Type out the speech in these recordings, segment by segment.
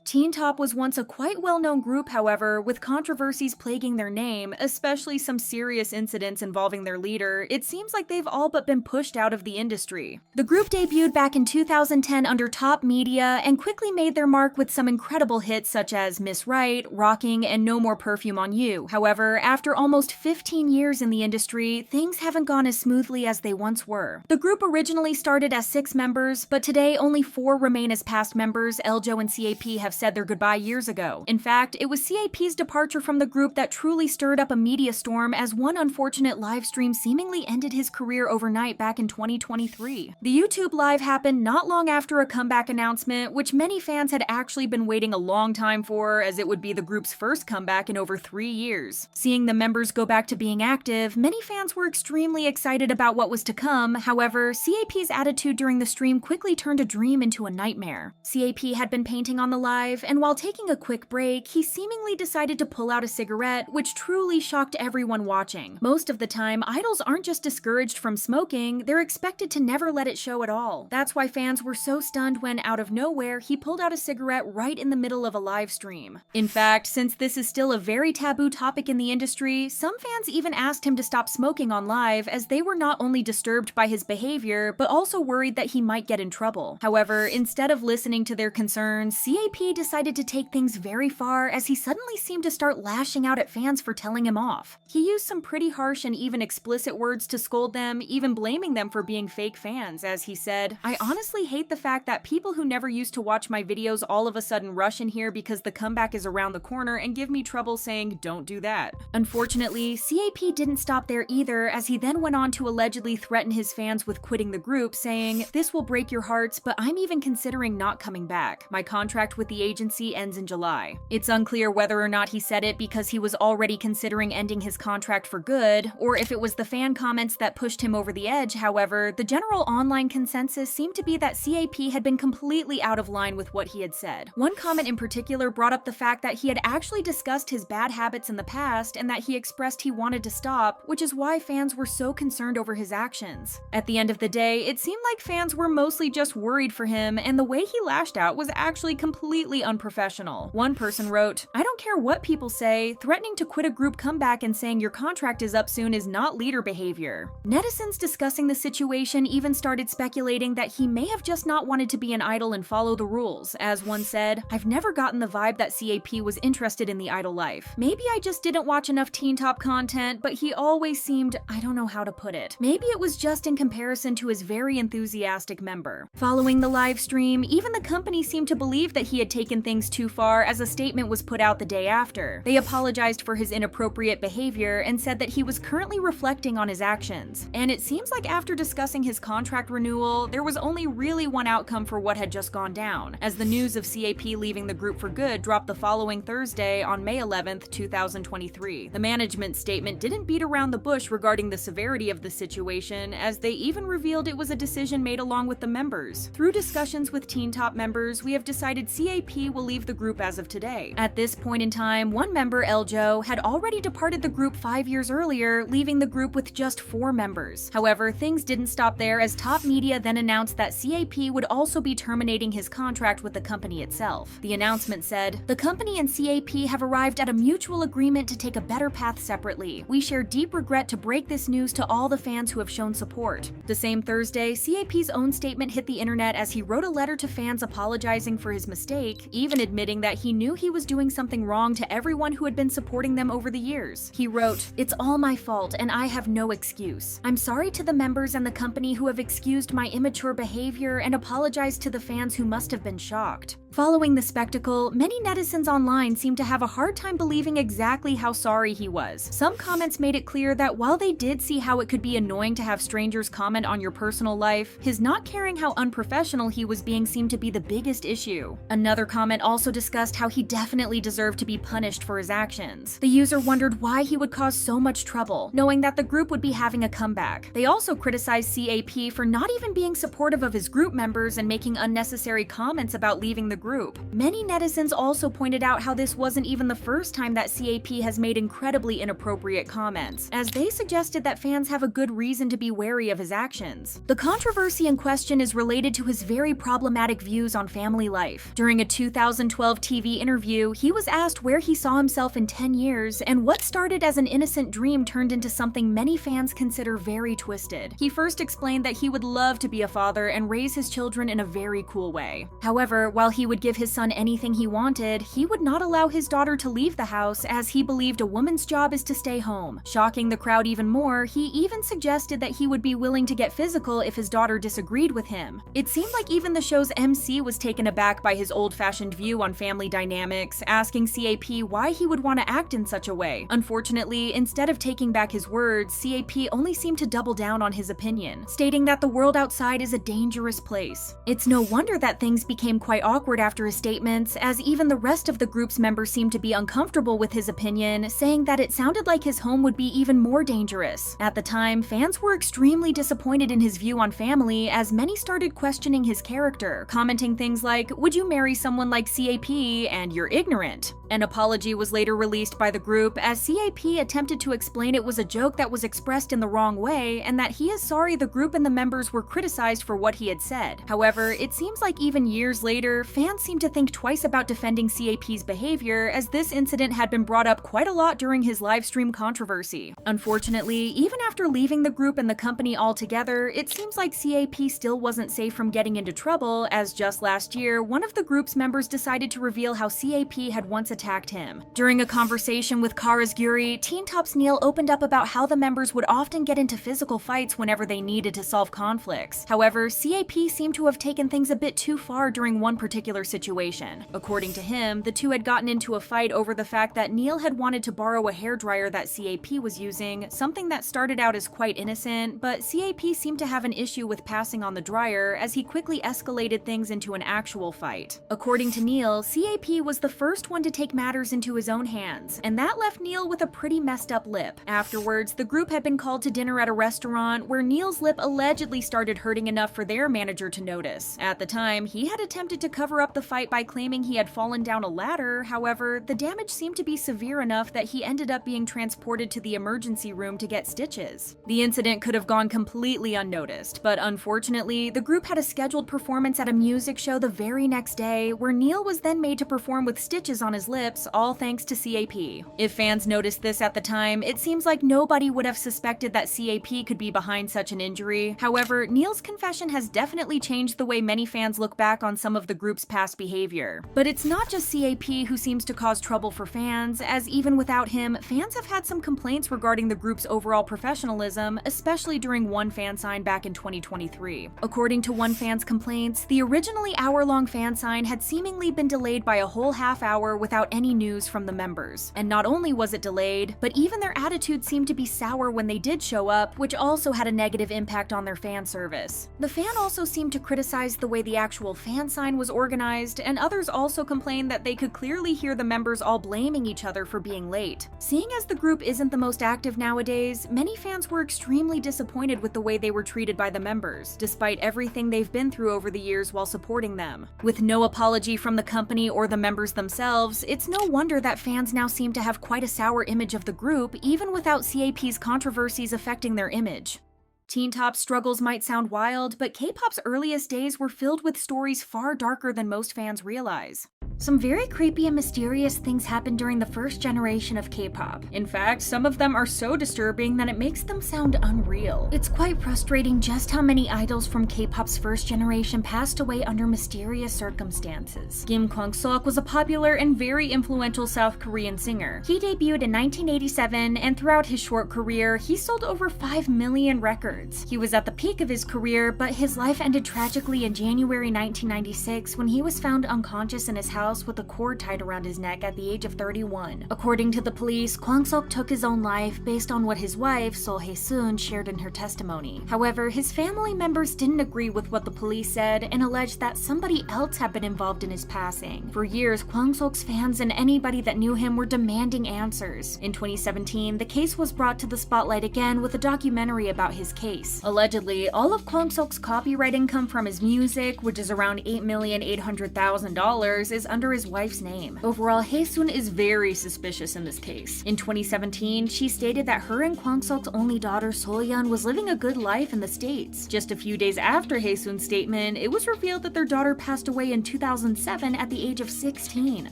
Teen Top was once a quite well-known group, however, with controversies plaguing their name, especially some serious incidents involving their leader. It seems like they've all but been pushed out of the industry. The group debuted back in 2010 under Top Media and quickly made their mark with some incredible hits such as Miss Right, Rocking, and No More Perfume on You. However, after almost 15 years in the industry, things haven't gone as smoothly as they once were. The group originally started as 6 members, but today only 4 remain as past members. L.J.O and CAP have said their goodbye years ago. In fact, it was CAP's departure from the group that truly stirred up a media storm, as one unfortunate live stream seemingly ended his career overnight back in 2023. The YouTube Live happened not long after a comeback announcement, which many fans had actually been waiting a long time for, as it would be the group's first comeback in over 3 years. Seeing the members go back to being active, many fans were extremely excited about what was to come. However, CAP's attitude during the stream quickly turned a dream into a nightmare. CAP had been painting on the live, and while taking a quick break, he seemingly decided to pull out a cigarette, which truly shocked everyone watching. Most of the time, idols aren't just discouraged from smoking, they're expected to never let it show at all. That's why fans were so stunned when, out of nowhere, he pulled out a cigarette right in the middle of a live stream. In fact, since this is still a very taboo topic in the industry, some fans even asked him to stop smoking on live, as they were not only disturbed by his behavior, but also worried that he might get in trouble. However, instead of listening to their concerns, CAP decided to take things very far, as he suddenly seemed to start lashing out at fans for telling him off. He used some pretty harsh and even explicit words to scold them, even blaming them for being fake fans, as he said, "I honestly hate the fact that people who never used to watch my videos all of a sudden rush in here because the comeback is around the corner and give me trouble saying, don't do that." Unfortunately, CAP didn't stop there either, as he then went on to allegedly threaten his fans with quitting the group, saying, "This will break your hearts, but I'm even considering not coming back. My contract with the agency ends in July." It's unclear whether or not he said it because he was already considering ending his contract for good, or if it was the fan comments that pushed him over the edge. However, the general online consensus seemed to be that CAP had been completely out of line with what he had said. One comment in particular brought up the fact that he had actually discussed his bad habits in the past and that he expressed he wanted to stop, which is why fans were so concerned over his actions. At the end of the day, it seemed like fans were mostly just worried for him, and the way he lashed out was actually completely unprofessional. One person wrote, "I don't care what people say, threatening to quit a group comeback and saying your contract is up soon is not leader behavior." Netizens discussing the situation even started speculating that he may have just not wanted to be an idol and follow the rules. As one said, "I've never gotten the vibe that CAP was interested in the idol life. Maybe I just didn't watch enough Teen Top content, but he always seemed, I don't know how to put it. Maybe it was just in comparison to his very enthusiastic member." Following the live stream, even the company seemed to believe that he had taken things too far, as a statement was put out the day after. They apologized for his inappropriate behavior and said that he was currently reflecting on his actions. And it seems like after discussing his contract renewal, there was only really one outcome for what had just gone down, as the news of CAP leaving the group for good dropped the following Thursday on May 11th, 2023. The management statement didn't beat around the bush regarding the severity of the situation, as they even revealed it was a decision made along with the members. "Through discussions with Teen Top members, we have decided CAP will leave the group as of today." At this point in time, one member, L.J.O, had already departed the group 5 years earlier, leaving the group with just 4 members. However, things didn't stop there, as Top Media then announced that CAP would also be terminating his contract with the company itself. The announcement said, "The company and CAP have arrived at a mutual agreement to take a better path separately. We share deep regret to break this news to all the fans who have shown support." The same Thursday, CAP's own statement hit the internet as he wrote a letter to fans apologizing for his mistake, even admitting that he knew he was doing something wrong to everyone who had been supporting them over the years. He wrote, "It's all my fault and I have no excuse. I'm sorry to the members and the company who have excused my immature behavior and apologized to the fans who must have been shocked." Following the spectacle, many netizens online seemed to have a hard time believing exactly how sorry he was. Some comments made it clear that while they did see how it could be annoying to have strangers comment on your personal life, his not caring how unprofessional he was being seemed to be the biggest issue. Another comment also discussed how he definitely deserved to be punished for his actions. The user wondered why he would cause so much trouble, knowing that the group would be having a comeback. They also criticized CAP for not even being supportive of his group members and making unnecessary comments about leaving the group. Many netizens also pointed out how this wasn't even the first time that CAP has made incredibly inappropriate comments, as they suggested that fans have a good reason to be wary of his actions. The controversy in question is related to his very problematic views on family life. During a 2012 TV interview, he was asked where he saw himself in 10 years, and what started as an innocent dream turned into something many fans consider very twisted. He first explained that he would love to be a father and raise his children in a very cool way. However, while he would give his son anything he wanted, he would not allow his daughter to leave the house, as he believed a woman's job is to stay home. Shocking the crowd even more, he even suggested that he would be willing to get physical if his daughter disagreed with him. It seemed like even the show's MC was taken aback by his old-fashioned view on family dynamics, asking CAP why he would want to act in such a way. Unfortunately, instead of taking back his words, CAP only seemed to double down on his opinion, stating that the world outside is a dangerous place. It's no wonder that things became quite awkward after his statements, as even the rest of the group's members seemed to be uncomfortable with his opinion, saying that it sounded like his home would be even more dangerous. At the time, fans were extremely disappointed in his view on family, as many started questioning his character, commenting things like, "Would you marry someone like CAP? And you're ignorant." An apology was later released by the group, as CAP attempted to explain it was a joke that was expressed in the wrong way, and that he is sorry the group and the members were criticized for what he had said. However, it seems like even years later, fans seem to think twice about defending CAP's behavior, as this incident had been brought up quite a lot during his livestream controversy. Unfortunately, even after leaving the group and the company altogether, it seems like CAP still wasn't safe from getting into trouble, as just last year, one of the group's members decided to reveal how CAP had once attacked him. During a conversation with Kara's Guri, Teen Top's Neil opened up about how the members would often get into physical fights whenever they needed to solve conflicts. However, CAP seemed to have taken things a bit too far during one particular situation. According to him, the two had gotten into a fight over the fact that Neil had wanted to borrow a hairdryer that CAP was using, something that started out as quite innocent, but CAP seemed to have an issue with passing on the dryer, as he quickly escalated things into an actual fight. According to Neil, CAP was the first one to take matters into his own hands, and that left Neil with a pretty messed up lip. Afterwards, the group had been called to dinner at a restaurant where Neil's lip allegedly started hurting enough for their manager to notice. At the time, he had attempted to cover up the fight by claiming he had fallen down a ladder. However, the damage seemed to be severe enough that he ended up being transported to the emergency room to get stitches. The incident could have gone completely unnoticed, but unfortunately, the group had a scheduled performance at a music show the very next day, where Neil was then made to perform with stitches on his lips, all thanks to CAP. If fans noticed this at the time, it seems like nobody would have suspected that CAP could be behind such an injury. However, Neil's confession has definitely changed the way many fans look back on some of the group's past behavior. But it's not just CAP who seems to cause trouble for fans, as even without him, fans have had some complaints regarding the group's overall professionalism, especially during one fan sign back in 2023. According to one fan's complaints, the originally hour-long fan sign had seemingly been delayed by a whole half hour without any news from the members. And not only was it delayed, but even their attitude seemed to be sour when they did show up, which also had a negative impact on their fan service. The fan also seemed to criticize the way the actual fan sign was organized, and others also complained that they could clearly hear the members all blaming each other for being late. Seeing as the group isn't the most active nowadays, many fans were extremely disappointed with the way they were treated by the members, despite everything they've been through over the years while supporting them. With no apology from the company or the members themselves, it's no wonder that fans now seem to have quite a sour image of the group, even without CAP's controversies affecting their image. Teen Top's struggles might sound wild, but K-pop's earliest days were filled with stories far darker than most fans realize. Some very creepy and mysterious things happened during the first generation of K-pop. In fact, some of them are so disturbing that it makes them sound unreal. It's quite frustrating just how many idols from K-pop's first generation passed away under mysterious circumstances. Kim Sungjae was a popular and very influential South Korean singer. He debuted in 1987, and throughout his short career, he sold over 5 million records. He was at the peak of his career, but his life ended tragically in January 1996 when he was found unconscious in his house house with a cord tied around his neck at the age of 31. According to the police, Kwang-sok took his own life based on what his wife, Sol Hae-soon, shared in her testimony. However, his family members didn't agree with what the police said and alleged that somebody else had been involved in his passing. For years, Kwang-sok's fans and anybody that knew him were demanding answers. In 2017, the case was brought to the spotlight again with a documentary about his case. Allegedly, all of Kwang-sok's copyright income from his music, which is around $8,800,000, is under his wife's name. Overall, Hae-soon is very suspicious in this case. In 2017, she stated that her and Kwang-sok's only daughter Sol-yeon was living a good life in the States. Just a few days after Hae-soon's statement, it was revealed that their daughter passed away in 2007 at the age of 16.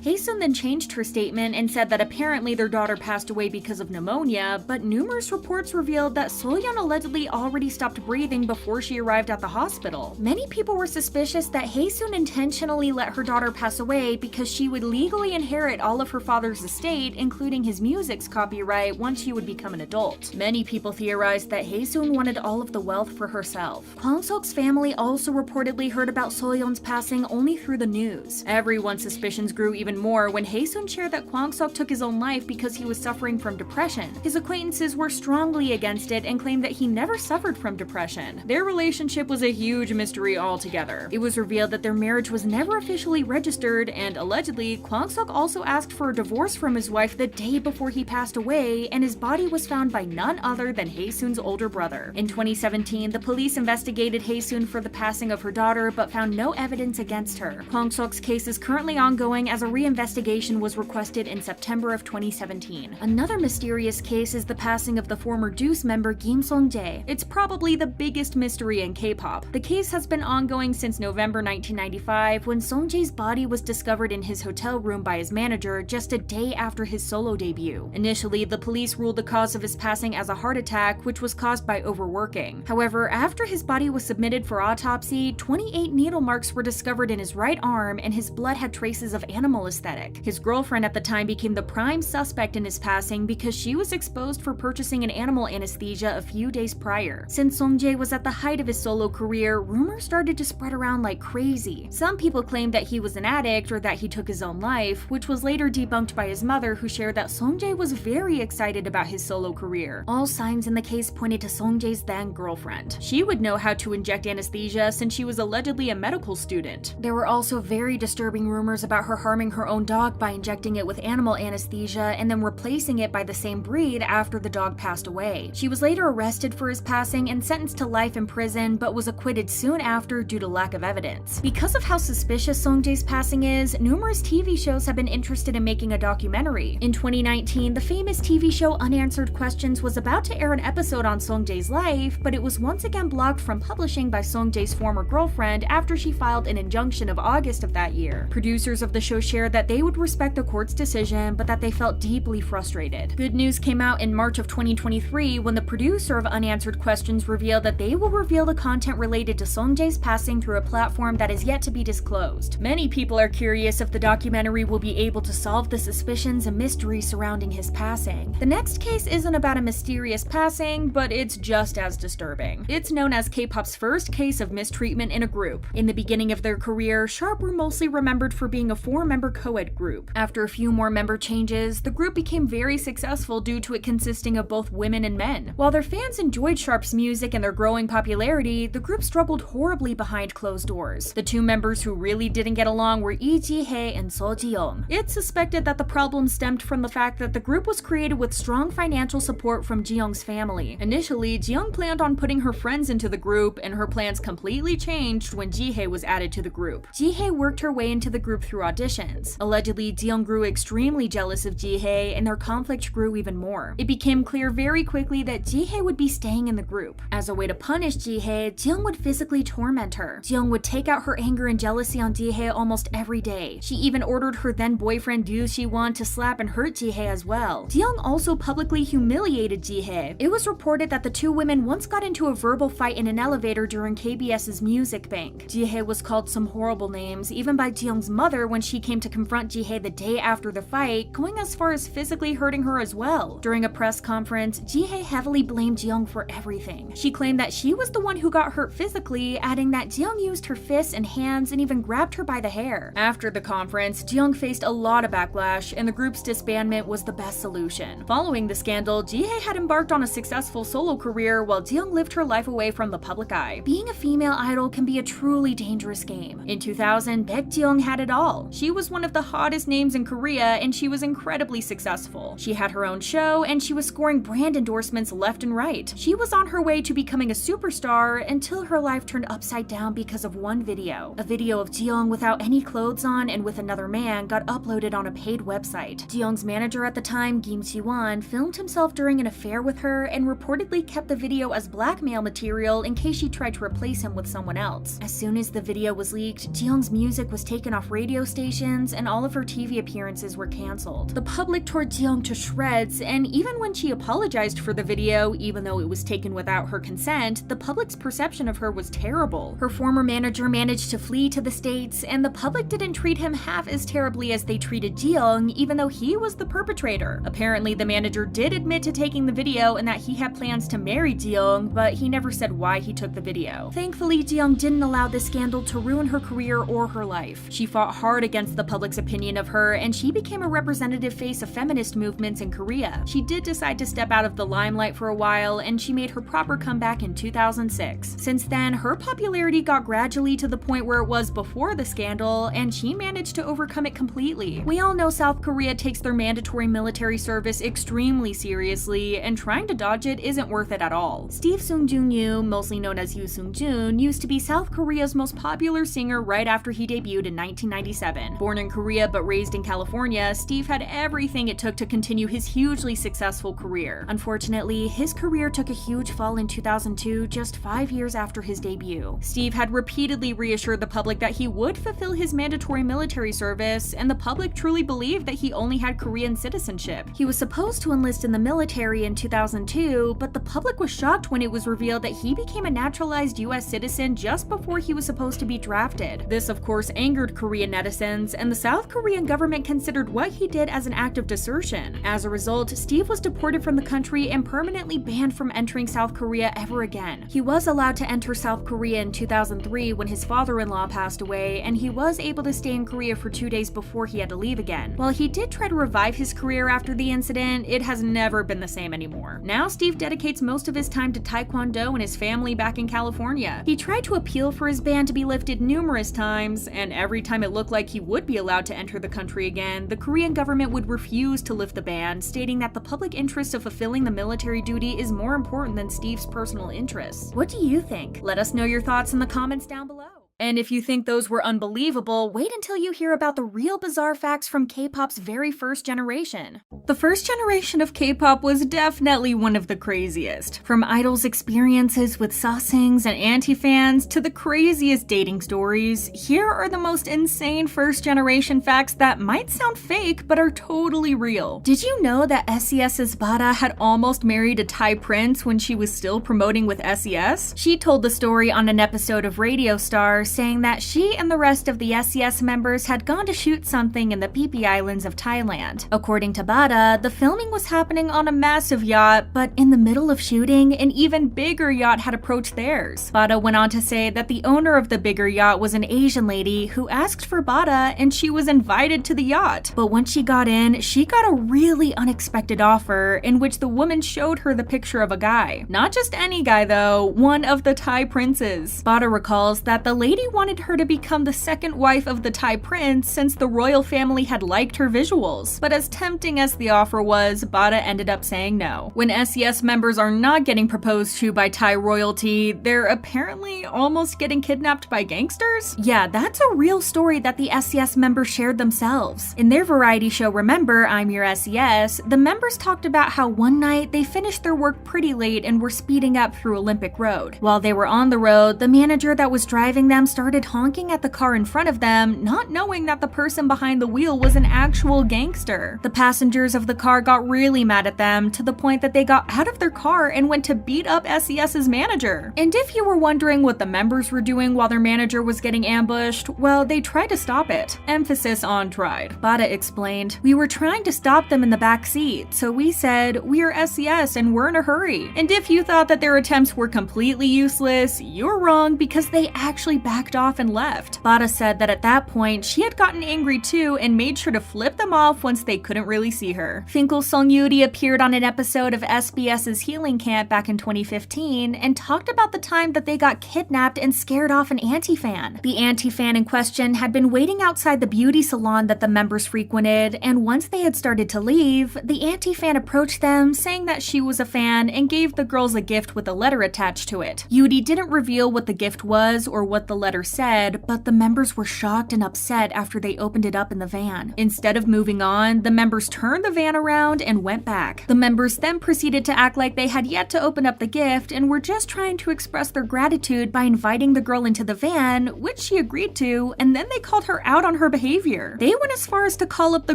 Hae-soon then changed her statement and said that apparently their daughter passed away because of pneumonia, but numerous reports revealed that Sol-yeon allegedly already stopped breathing before she arrived at the hospital. Many people were suspicious that Hae-soon intentionally let her daughter pass away because she would legally inherit all of her father's estate, including his music's copyright, once she would become an adult. Many people theorized that Hae-soon wanted all of the wealth for herself. Kwang-sok's family also reportedly heard about Sol-yeon's passing only through the news. Everyone's suspicions grew even more when Hae-soon shared that Kwang-sok took his own life because he was suffering from depression. His acquaintances were strongly against it and claimed that he never suffered from depression. Their relationship was a huge mystery altogether. It was revealed that their marriage was never officially registered, and allegedly, Kwang-sok also asked for a divorce from his wife the day before he passed away, and his body was found by none other than Hae-soon's older brother. In 2017, the police investigated Hae-soon for the passing of her daughter but found no evidence against her. Kwang-sok's case is currently ongoing as a reinvestigation was requested in September of 2017. Another mysterious case is the passing of the former Deuce member Kim Sungjae. It's probably the biggest mystery in K-pop. The case has been ongoing since November 1995 when Sungjae's body was discovered in his hotel room by his manager just a day after his solo debut. Initially, the police ruled the cause of his passing as a heart attack, which was caused by overworking. However, after his body was submitted for autopsy, 28 needle marks were discovered in his right arm and his blood had traces of animal aesthetic. His girlfriend at the time became the prime suspect in his passing because she was exposed for purchasing an animal anesthesia a few days prior. Since Sungjae was at the height of his solo career, rumors started to spread around like crazy. Some people claimed that he was an addict or that he took his own life, which was later debunked by his mother, who shared that Sungjae was very excited about his solo career. All signs in the case pointed to Sungjae's then girlfriend. She would know how to inject anesthesia since she was allegedly a medical student. There were also very disturbing rumors about her harming her own dog by injecting it with animal anesthesia and then replacing it by the same breed after the dog passed away. She was later arrested for his passing and sentenced to life in prison, but was acquitted soon after due to lack of evidence. Because of how suspicious Sungjae's passing is, numerous TV shows have been interested in making a documentary. In 2019, the famous TV show Unanswered Questions was about to air an episode on Sungjae's life, but it was once again blocked from publishing by Sungjae's former girlfriend after she filed an injunction of August of that year. Producers of the show shared that they would respect the court's decision, but that they felt deeply frustrated. Good news came out in March of 2023 when the producer of Unanswered Questions revealed that they will reveal the content related to Sungjae's passing through a platform that is yet to be disclosed. Many people are curious if the documentary will be able to solve the suspicions and mysteries surrounding his passing. The next case isn't about a mysterious passing, but it's just as disturbing. It's known as K-pop's first case of mistreatment in a group. In the beginning of their career, Sharp were mostly remembered for being a 4-member co-ed group. After a few more member changes, the group became very successful due to it consisting of both women and men. While their fans enjoyed Sharp's music and their growing popularity, the group struggled horribly behind closed doors. The two members who really didn't get along were Lee Ji-hae and Seo Ji-young. It's suspected that the problem stemmed from the fact that the group was created with strong financial support from Ji-young's family. Initially, Ji-young planned on putting her friends into the group, and her plans completely changed when Ji-hae was added to the group. Ji-hae worked her way into the group through auditions. Allegedly, Ji-young grew extremely jealous of Ji-hae, and their conflict grew even more. It became clear very quickly that Ji-hae would be staying in the group. As a way to punish Ji-hae, Ji-young would physically torment her. Ji-young would take out her anger and jealousy on Ji-hae almost every day. She even ordered her then boyfriend Ryu Ji-won to slap and hurt Ji-hae as well. Ji-young also publicly humiliated Ji-hae. It was reported that the two women once got into a verbal fight in an elevator during KBS's Music Bank. Ji-hae was called some horrible names, even by Ji-young's mother when she came to confront Ji-hae the day after the fight, going as far as physically hurting her as well. During a press conference, Ji-hae heavily blamed Ji-young for everything. She claimed that she was the one who got hurt physically, adding that Ji-young used her fists and hands and even grabbed her by the hair. After After the conference, Jung faced a lot of backlash, and the group's disbandment was the best solution. Following the scandal, Jihye had embarked on a successful solo career while Jung lived her life away from the public eye. Being a female idol can be a truly dangerous game. In 2000, Baekjeong had it all. She was one of the hottest names in Korea, and she was incredibly successful. She had her own show, and she was scoring brand endorsements left and right. She was on her way to becoming a superstar until her life turned upside down because of one video. A video of Jung without any clothes on and with another man got uploaded on a paid website. Jung's manager at the time, Kim Sungjae, filmed himself during an affair with her and reportedly kept the video as blackmail material in case she tried to replace him with someone else. As soon as the video was leaked, Jung's music was taken off radio stations and all of her TV appearances were cancelled. The public tore Jung to shreds, and even when she apologized for the video, even though it was taken without her consent, the public's perception of her was terrible. Her former manager managed to flee to the States, and the public didn't treat him half as terribly as they treated Jung, even though he was the perpetrator. Apparently, the manager did admit to taking the video and that he had plans to marry Jung, but he never said why he took the video. Thankfully, Jung didn't allow this scandal to ruin her career or her life. She fought hard against the public's opinion of her, and she became a representative face of feminist movements in Korea. She did decide to step out of the limelight for a while, and she made her proper comeback in 2006. Since then, her popularity got gradually to the point where it was before the scandal, and she managed to overcome it completely. We all know South Korea takes their mandatory military service extremely seriously, and trying to dodge it isn't worth it at all. Steve Sung-Jun-yu, mostly known as Yoo Sung-jun, used to be South Korea's most popular singer right after he debuted in 1997. Born in Korea but raised in California, Steve had everything it took to continue his hugely successful career. Unfortunately, his career took a huge fall in 2002, just 5 years after his debut. Steve had repeatedly reassured the public that he would fulfill his mandatory military service, and the public truly believed that he only had Korean citizenship. He was supposed to enlist in the military in 2002, but the public was shocked when it was revealed that he became a naturalized US citizen just before he was supposed to be drafted. This, of course, angered Korean netizens, and the South Korean government considered what he did as an act of desertion. As a result, Steve was deported from the country and permanently banned from entering South Korea ever again. He was allowed to enter South Korea in 2003 when his father-in-law passed away, and he was able to stay in Korea for 2 days before he had to leave again. While he did try to revive his career after the incident, it has never been the same anymore. Now Steve dedicates most of his time to Taekwondo and his family back in California. He tried to appeal for his ban to be lifted numerous times, and every time it looked like he would be allowed to enter the country again, the Korean government would refuse to lift the ban, stating that the public interest of fulfilling the military duty is more important than Steve's personal interests. What do you think? Let us know your thoughts in the comments down below. And if you think those were unbelievable, wait until you hear about the real bizarre facts from K-pop's very first generation. The first generation of K-pop was definitely one of the craziest. From idols' experiences with Sasaengs and anti-fans to the craziest dating stories, here are the most insane first-generation facts that might sound fake but are totally real. Did you know that S.E.S's Bada had almost married a Thai prince when she was still promoting with S.E.S? She told the story on an episode of Radio Star, saying that she and the rest of the S.E.S members had gone to shoot something in the Phi Phi Islands of Thailand. According to Bada, the filming was happening on a massive yacht, but in the middle of shooting, an even bigger yacht had approached theirs. Bada went on to say that the owner of the bigger yacht was an Asian lady who asked for Bada, and she was invited to the yacht. But when she got in, she got a really unexpected offer in which the woman showed her the picture of a guy. Not just any guy though, one of the Thai princes. Bada recalls that the lady wanted her to become the second wife of the Thai prince since the royal family had liked her visuals. But as tempting as the offer was, Bada ended up saying no. When S.E.S members are not getting proposed to by Thai royalty, they're apparently almost getting kidnapped by gangsters? Yeah, that's a real story that the S.E.S members shared themselves. In their variety show Remember, I'm Your S.E.S, the members talked about how one night they finished their work pretty late and were speeding up through Olympic Road. While they were on the road, the manager that was driving them started honking at the car in front of them, not knowing that the person behind the wheel was an actual gangster. The passengers of the car got really mad at them, to the point that they got out of their car and went to beat up S.E.S's manager. And if you were wondering what the members were doing while their manager was getting ambushed, well, they tried to stop it. Emphasis on tried. Bada explained, "We were trying to stop them in the back seat, so we said, we're S.E.S and we're in a hurry. And if you thought that their attempts were completely useless, you're wrong, because they actually backed backed off and left. Bada said that at that point, she had gotten angry too and made sure to flip them off once they couldn't really see her. Fin.K.L Sung-Yuri appeared on an episode of S.E.S.'s Healing Camp back in 2015 and talked about the time that they got kidnapped and scared off an anti-fan. The anti-fan in question had been waiting outside the beauty salon that the members frequented, and once they had started to leave, the anti-fan approached them saying that she was a fan and gave the girls a gift with a letter attached to it. Yuri didn't reveal what the gift was or what the letter said, but the members were shocked and upset after they opened it up in the van. Instead of moving on, the members turned the van around and went back. The members then proceeded to act like they had yet to open up the gift and were just trying to express their gratitude by inviting the girl into the van, which she agreed to, and then they called her out on her behavior. They went as far as to call up the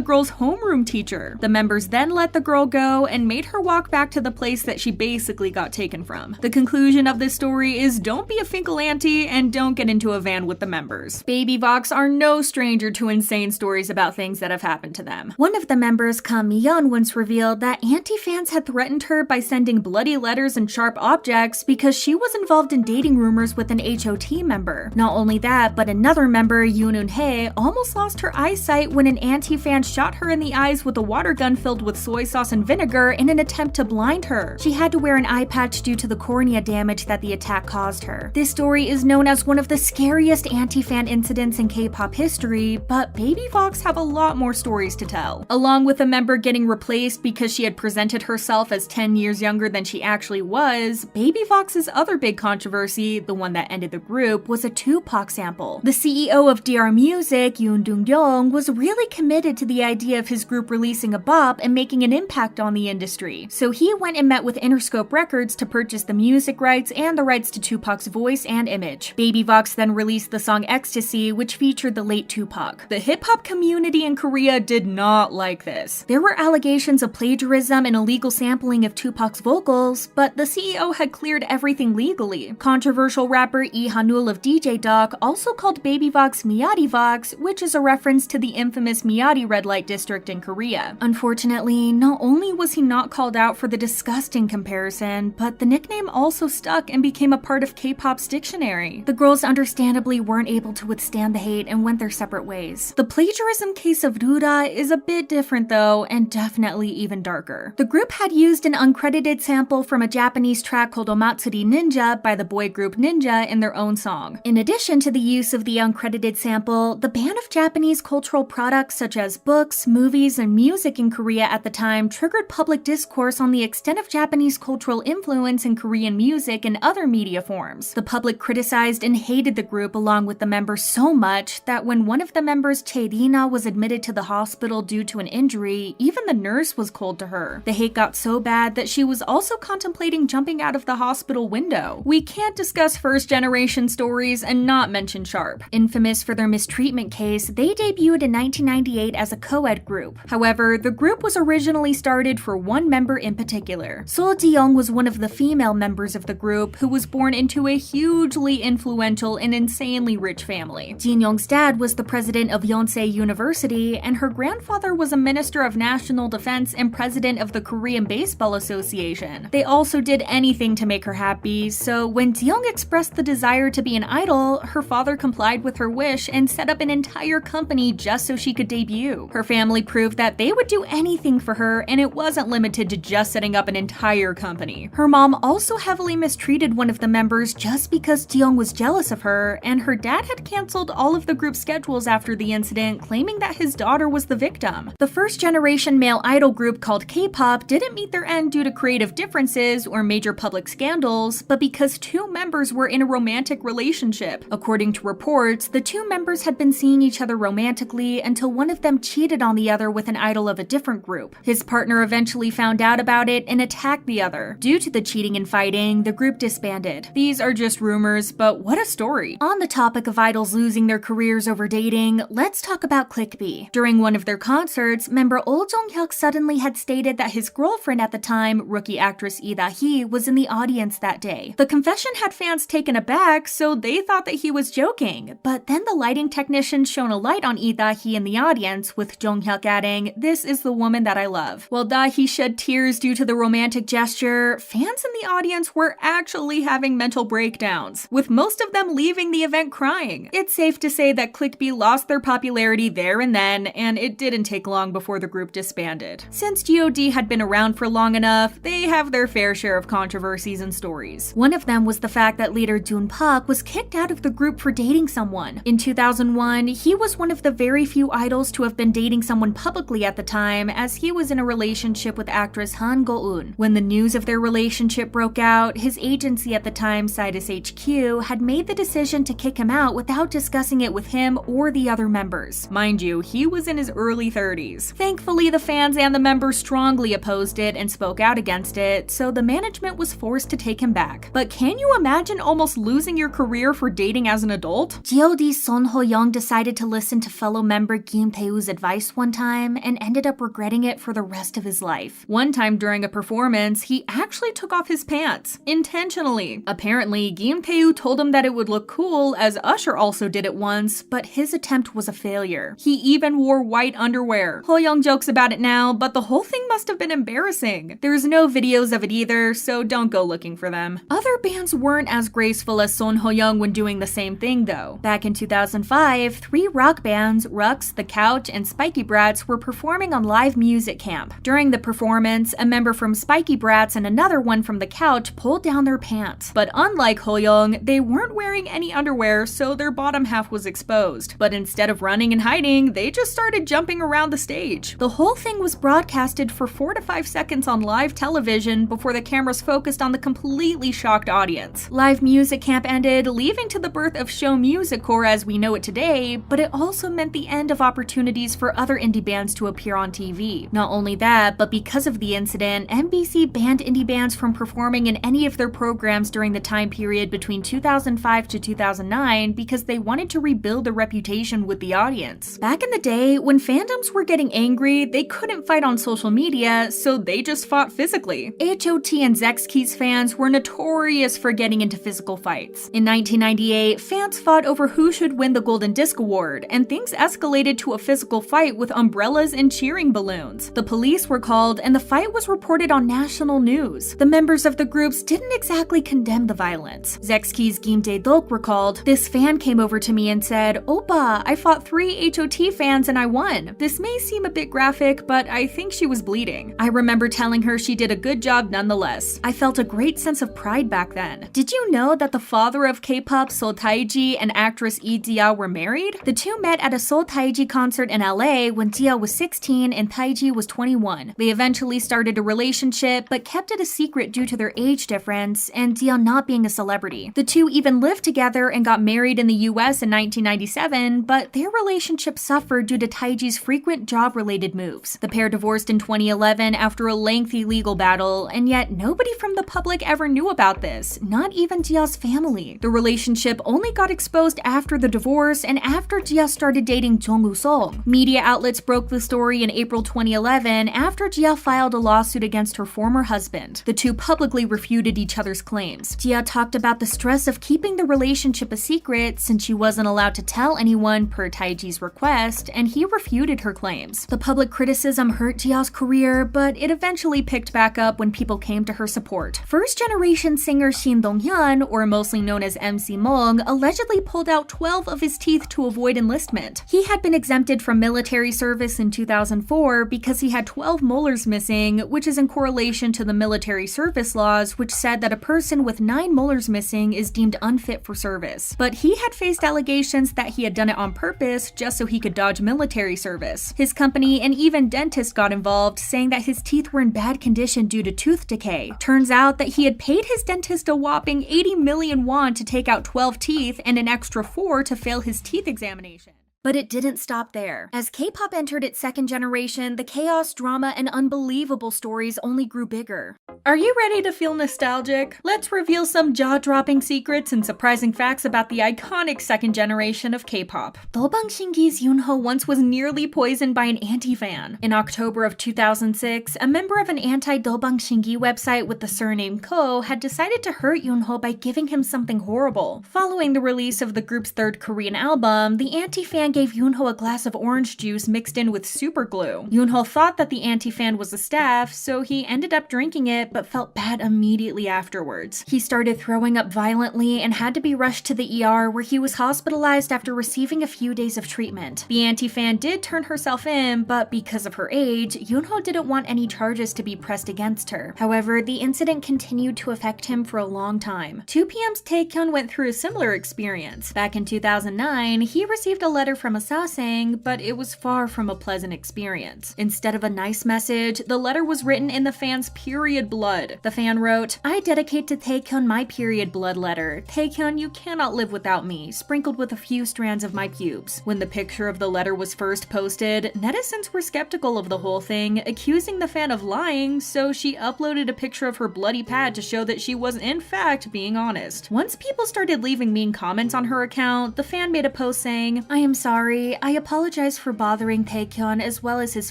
girl's homeroom teacher. The members then let the girl go and made her walk back to the place that she basically got taken from. The conclusion of this story is don't be a Fin.K.L auntie and don't get into a van with the members. Baby Vox are no stranger to insane stories about things that have happened to them. One of the members, Kam Mi-yeon, once revealed that anti-fans had threatened her by sending bloody letters and sharp objects because she was involved in dating rumors with an H.O.T member. Not only that, but another member, Yoon Eun-hae, almost lost her eyesight when an anti-fan shot her in the eyes with a water gun filled with soy sauce and vinegar in an attempt to blind her. She had to wear an eye patch due to the cornea damage that the attack caused her. This story is known as one of the scariest anti-fan incidents in K-pop history, but Baby Vox have a lot more stories to tell. Along with a member getting replaced because she had presented herself as 10 years younger than she actually was, Baby Vox's other big controversy, the one that ended the group, was a Tupac sample. The CEO of DR Music, Yoon Dong-young, was really committed to the idea of his group releasing a bop and making an impact on the industry, so he went and met with Interscope Records to purchase the music rights and the rights to Tupac's voice and image. Baby Vox then released the song Ecstasy, which featured the late Tupac. The hip-hop community in Korea did not like this. There were allegations of plagiarism and illegal sampling of Tupac's vocals, but the CEO had cleared everything legally. Controversial rapper Lee Hanul of DJ Doc also called Baby Vox Miyadi Vox, which is a reference to the infamous Miyadi red light district in Korea. Unfortunately, not only was he not called out for the disgusting comparison, but the nickname also stuck and became a part of K-pop's dictionary. The girls understandably weren't able to withstand the hate and went their separate ways. The plagiarism case of Rura is a bit different though, and definitely even darker. The group had used an uncredited sample from a Japanese track called Omatsuri Ninja by the boy group Ninja in their own song. In addition to the use of the uncredited sample, the ban of Japanese cultural products such as books, movies, and music in Korea at the time triggered public discourse on the extent of Japanese cultural influence in Korean music and other media forms. The public criticized and hated the group along with the members so much that when one of the members, Chae-rina, was admitted to the hospital due to an injury, even the nurse was cold to her. The hate got so bad that she was also contemplating jumping out of the hospital window. We can't discuss first-generation stories and not mention Sharp. Infamous for their mistreatment case, they debuted in 1998 as a co-ed group. However, the group was originally started for one member in particular. Seo Ji-young was one of the female members of the group who was born into a hugely influential and insanely rich family. Jin-young's dad was the president of Yonsei University, and her grandfather was a minister of national defense and president of the Korean Baseball Association. They also did anything to make her happy, so when Ji-young expressed the desire to be an idol, her father complied with her wish and set up an entire company just so she could debut. Her family proved that they would do anything for her, and it wasn't limited to just setting up an entire company. Her mom also heavily mistreated one of the members just because Ji-young was jealous of her, and her dad had canceled all of the group's schedules after the incident, claiming that his daughter was the victim. The first-generation male idol group called K-pop didn't meet their end due to creative differences or major public scandals, but because two members were in a romantic relationship. According to reports, the two members had been seeing each other romantically until one of them cheated on the other with an idol of a different group. His partner eventually found out about it and attacked the other. Due to the cheating and fighting, the group disbanded. These are just rumors, but what a story. On the topic of idols losing their careers over dating, let's talk about ClickB. During one of their concerts, member Oh Jong-hyuk suddenly had stated that his girlfriend at the time, rookie actress Lee Da-hee, was in the audience that day. The confession had fans taken aback, so they thought that he was joking. But then the lighting technician shone a light on Lee Da-hee in the audience, with Jong-hyuk adding, "This is the woman that I love." While Da-hee shed tears due to the romantic gesture, fans in the audience were actually having mental breakdowns, with most of them leaving leaving the event crying. It's safe to say that Click.B lost their popularity there and then, and it didn't take long before the group disbanded. Since g.o.d had been around for long enough, they have their fair share of controversies and stories. One of them was the fact that leader Jun Park was kicked out of the group for dating someone. In 2001, he was one of the very few idols to have been dating someone publicly at the time, as he was in a relationship with actress Han Go-eun. When the news of their relationship broke out, his agency at the time, S.E.S HQ, had made the decision to kick him out without discussing it with him or the other members. Mind you, he was in his early 30s. Thankfully, the fans and the members strongly opposed it and spoke out against it, so the management was forced to take him back. But can you imagine almost losing your career for dating as an adult? g.o.d's Son Ho-young decided to listen to fellow member Kim Tae-woo's advice one time and ended up regretting it for the rest of his life. One time during a performance, he actually took off his pants. Intentionally. Apparently, Kim Tae-woo told him that it would look cool, as Usher also did it once, but his attempt was a failure. He even wore white underwear. Ho-young jokes about it now, but the whole thing must have been embarrassing. There's no videos of it either, so don't go looking for them. Other bands weren't as graceful as Son Ho-young when doing the same thing though. Back in 2005, 3 rock bands, Rux, The Couch, and Spiky Brats were performing on live music camp. During the performance, a member from Spiky Brats and another one from The Couch pulled down their pants. But unlike Ho-young, they weren't wearing any underwear, so their bottom half was exposed. But instead of running and hiding, they just started jumping around the stage. The whole thing was broadcasted for 4 to 5 seconds on live television before the cameras focused on the completely shocked audience. Live music camp ended, leading to the birth of show music core as we know it today, but it also meant the end of opportunities for other indie bands to appear on TV. Not only that, but because of the incident, NBC banned indie bands from performing in any of their programs during the time period between 2005 to 2009 because they wanted to rebuild their reputation with the audience. Back in the day, when fandoms were getting angry, they couldn't fight on social media, so they just fought physically. H.O.T and Zexkeys fans were notorious for getting into physical fights. In 1998, fans fought over who should win the Golden Disc Award, and things escalated to a physical fight with umbrellas and cheering balloons. The police were called, and the fight was reported on national news. The members of the groups didn't exactly condemn the violence. Zexkeys Kim Dae-dok recalled, "This fan came over to me and said, 'Oppa, I fought 3 H.O.T fans and I won. This may seem a bit graphic, but I think she was bleeding. I remember telling her she did a good job nonetheless. I felt a great sense of pride back then.' Did you know that the father of K-pop Seo Taiji and actress Lee Ji-ah were married? The two met at a Seo Taiji concert in LA when Ji-ah was 16 and Taiji was 21. They eventually started a relationship, but kept it a secret due to their age difference and Ji-ah not being a celebrity. The two even lived together and got married in the US in 1997, but their relationship suffered due to Taiji's frequent job-related moves. The pair divorced in 2011 after a lengthy legal battle, and yet nobody from the public ever knew about this, not even Ji-ah's family. The relationship only got exposed after the divorce and after Ji-ah started dating Jung Woo-sung. Media outlets broke the story in April 2011 after Ji-ah filed a lawsuit against her former husband. The two publicly refuted each other's claims. Ji-ah talked about the stress of keeping the relationship a secret since she wasn't allowed to tell anyone per Taiji's request, and he refuted her claims. The public criticism hurt Ji-ah's career, but it eventually picked back up when people came to her support. First-generation singer Shin Dong-hyun, or mostly known as MC Mong, allegedly pulled out 12 of his teeth to avoid enlistment. He had been exempted from military service in 2004 because he had 12 molars missing, which is in correlation to the military service laws, which said that a person with 9 molars missing is deemed unfit for service. But he had faced allegations that he had done it on purpose just so he could dodge military service. His company and even dentists got involved, saying that his teeth were in bad condition due to tooth decay. Turns out that he had paid his dentist a whopping 80 million won to take out 12 teeth and an extra 4 to fail his teeth examination. But it didn't stop there. As K-pop entered its second generation, the chaos, drama, and unbelievable stories only grew bigger. Are you ready to feel nostalgic? Let's reveal some jaw-dropping secrets and surprising facts about the iconic second generation of K-pop. Dobang Shingi's Yoonho once was nearly poisoned by an anti-fan. In October of 2006, a member of an anti-Dobang Shingi website with the surname Ko had decided to hurt Yoonho by giving him something horrible. Following the release of the group's third Korean album, the anti-fan fan gave Yoonho a glass of orange juice mixed in with super glue. Yoonho thought that the anti-fan was a staph, so he ended up drinking it but felt bad immediately afterwards. He started throwing up violently and had to be rushed to the ER, where he was hospitalized after receiving a few days of treatment. The anti-fan did turn herself in, but because of her age, Yoonho didn't want any charges to be pressed against her. However, the incident continued to affect him for a long time. 2PM's Taekyun went through a similar experience. Back in 2009, he received a letter from a Sasaeng, but it was far from a pleasant experience. Instead of a nice message, the letter was written in the fan's period blood. The fan wrote, "I dedicate to Taekyun my period blood letter. Taekyun, you cannot live without me," sprinkled with a few strands of my pubes. When the picture of the letter was first posted, netizens were skeptical of the whole thing, accusing the fan of lying, so she uploaded a picture of her bloody pad to show that she was in fact being honest. Once people started leaving mean comments on her account, the fan made a post saying, "I am sorry. I apologize for bothering Taekyun as well as his